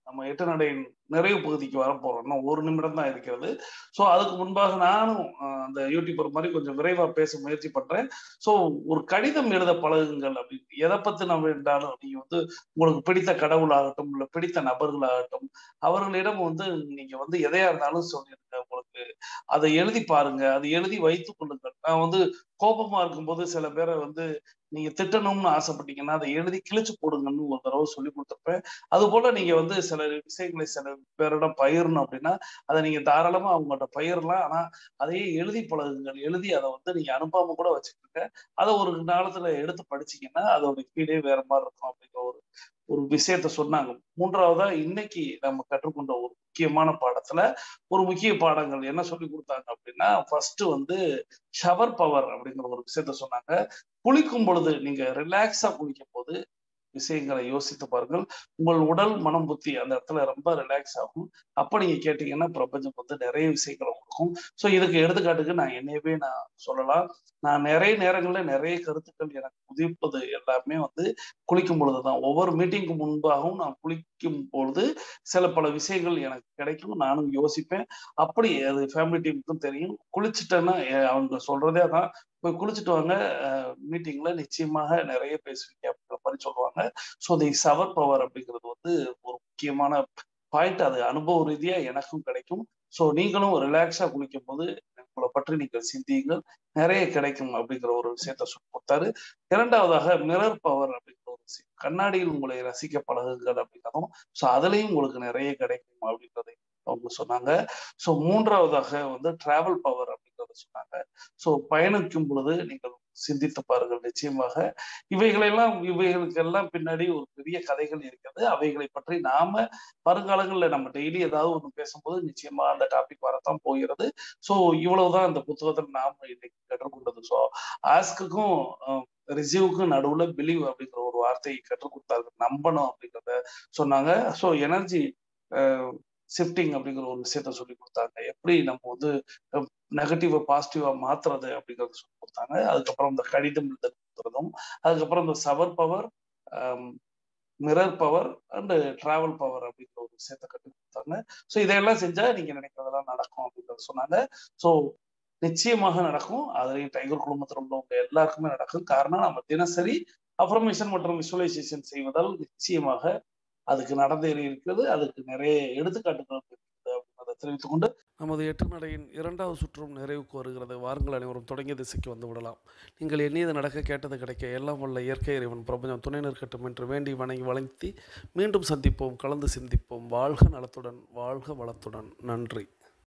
நம்ம 8 நடை நிறைவு பகுதிக்கு வரப்போறோம், இன்னும் 1 நிமிடம் தான் இருக்கிறது. ஸோ அதுக்கு முன்பாக நானும் அந்த யூடியூபர் மாதிரி கொஞ்சம் விரைவா பேச முயற்சி பண்றேன். ஸோ ஒரு கடிதம் எழுத பழகுங்கள் அப்படின்னு, எதை பத்தி நம்ம என்றாலும் நீங்க வந்து உங்களுக்கு பிடித்த கடவுளாகட்டும் இல்லை பிடித்த நபர்களாகட்டும் அவர்களிடம் நீங்க எதையா இருந்தாலும் சொல்லிடுங்க. உங்களுக்கு அதை எழுதி பாருங்க, அதை எழுதி வைத்துக் கொள்ளுங்கள். நான் வந்து கோபமா இருக்கும்போது சில பேரை வந்து நீங்க திட்டணும்னு ஆசைப்பட்டீங்கன்னா அதை எழுதி கிழிச்சு போடுங்கன்னு ஒரு தடவை சொல்லி கொடுத்துருப்பேன். அது போல நீங்க வந்து சில விஷயங்களை சில பேரிடம் பகிரணும் அப்படின்னா அதை நீங்க தாராளமா அவங்கள்ட்ட பகிரலாம். ஆனா அதையே எழுதி பழகுங்கள். எழுதி அதை வந்து நீங்க அனுப்பாம கூட வச்சுக்கோங்க. அதை ஒரு காலத்துல எடுத்து படிச்சீங்கன்னா அதோட ஃபீலே வேற மாதிரி இருக்கும் அப்படிங்கிற ஒரு ஒரு விஷயத்த சொன்னாங்க. 3வதா இன்னைக்கு நம்ம கற்றுக்கொண்ட ஒரு முக்கியமான பாடத்துல ஒரு முக்கிய பாடங்கள் என்ன சொல்லிக் குடுத்தாங்க அப்படின்னா, ஃபர்ஸ்ட் வந்து ஷவர் பவர் அப்படிங்கிற ஒரு விஷயத்த சொன்னாங்க. குளிக்கும் பொழுது நீங்க ரிலாக்ஸா குளிக்கும்போது விஷயங்களை யோசித்து பாருங்கள். உங்கள் உடல், மனம், புத்தி அந்த இடத்துல ரொம்ப ரிலாக்ஸ் ஆகும். அப்ப நீங்க கேட்டீங்கன்னா, பிரபஞ்சம் வந்து நிறைய விஷயங்கள குடுக்கும். ஸோ இதுக்கு எடுத்துக்காட்டுக்கு என்னையவே சொல்லலாம். நான் நிறைய நேரங்கள்ல நிறைய கருத்துக்கள் எனக்கு உதிப்பது எல்லாமே வந்து குளிக்கும் பொழுது தான். ஒவ்வொரு மீட்டிங்க்கு முன்பாகவும் நான் குளிக்கும் பொழுது சில பல விஷயங்கள் எனக்கு கிடைக்கும். நானும் யோசிப்பேன். அப்படி அது ஃபேமிலி டீமுக்கும் தெரியும். குளிச்சுட்டேன்னா அவங்க சொல்றதே அதான். போய் குளிச்சுட்டு வாங்க. மீட்டிங்ல நிச்சயமாக நிறைய பேசுவீங்க அப்படிங்கிற மாரி சொல்லுவாங்க. ஸோ தி ஷவர் பவர் அப்படிங்கிறது வந்து ஒரு முக்கியமான பாயிண்ட். அது அனுபவ ரீதியா எனக்கும் கிடைக்கும். ஸோ நீங்களும் ரிலாக்ஸா குளிக்கும்போது உங்கள பற்றி நீங்கள் சிந்தியுங்கள். நிறைய கிடைக்கும் அப்படிங்கிற ஒரு விஷயத்த சொல்லிக் குடுத்தாரு. 2வதாக மிரர் பவர் அப்படிங்கிற ஒரு விஷயம். கண்ணாடியில் உங்களை ரசிக்க பழகுங்கள் அப்படிங்கிறதும், ஸோ அதுலயும் உங்களுக்கு நிறைய கிடைக்கும் அப்படின்றதை அவங்க சொன்னாங்க. ஸோ 3வதாக வந்து டிராவல் பவர் அப்படிங்கிறத சொன்னாங்க. ஸோ பயணிக்கும் பொழுது நீங்கள் சிந்தித்து பாருங்கள். நிச்சயமாக இவைகளுக்கெல்லாம் பின்னாடி ஒரு பெரிய கதைகள் இருக்கிறது. அவைகளை பற்றி நாம வருங்காலங்கள்ல நம்ம டெய்லி ஏதாவது ஒண்ணு பேசும்போது நிச்சயமா அந்த டாபிக் வரத்தான் போகிறது. ஸோ இவ்வளவுதான் இந்த புத்தகத்துல நாம இன்னைக்கு கற்றுக்கொண்டது. ஸோ ஆஸ்க்குக்கும் ரிசீவுக்கும் நடுவுல பிலீவ் அப்படிங்கிற ஒரு வார்த்தையை கற்றுக் கொடுத்தார்கள். நம்பணும் அப்படிங்கிறத சொன்னாங்க. ஸோ எனர்ஜி ஷிஃப்டிங் அப்படிங்கிற ஒரு விஷயத்த சொல்லிக் குடுத்தாங்க. எப்படி நம்ம வந்து நெகட்டிவ பாசிட்டிவா மாத்துறது அப்படிங்கிறத சொல்லிக் குடுத்தாங்க. அதுக்கப்புறம் இந்த கடிதம் எழுதுறதும், அதுக்கப்புறம் இந்த shower power, um mirror power and travel power அப்படிங்கிற ஒரு விஷயத்த கத்துக் குடுத்தாங்க. ஸோ இதையெல்லாம் செஞ்சா நீங்க நினைக்கிறதெல்லாம் நடக்கும் அப்படிங்கிறத சொன்னாங்க. ஸோ நிச்சயமாக நடக்கும். அதுலயும் டைகர் குடும்பத்துல உள்ளவங்க எல்லாருக்குமே நடக்கும். காரணம் நம்ம தினசரி அஃபர்மேஷன் மற்றும் விசுவலைசேஷன் செய்வதால் நிச்சயமாக அதுக்கு நடந்தேறி இருக்கிறது. அதுக்கு நிறைய எடுத்துக்காட்டுகள் இருக்குது அப்படின்றத தெரிவித்துக் கொண்டு நமது 8 நடையின் 2வது சுற்றும் நிறைவுக்கு வருகிறது. வாருங்கள் அனைவரும் தொடங்கிய திசைக்கு வந்து விடலாம். நீங்கள் எண்ணியது நடக்க, கேட்டது கிடைக்க, எல்லாம் வல்ல இயற்கை இறைவன் பிரபஞ்சம் துணை நிற்கட்டும் என்று வேண்டி வணங்கி வழங்கி மீண்டும் சந்திப்போம், கலந்து சிந்திப்போம். வாழ்க நலத்துடன், வாழ்க வளத்துடன். நன்றி.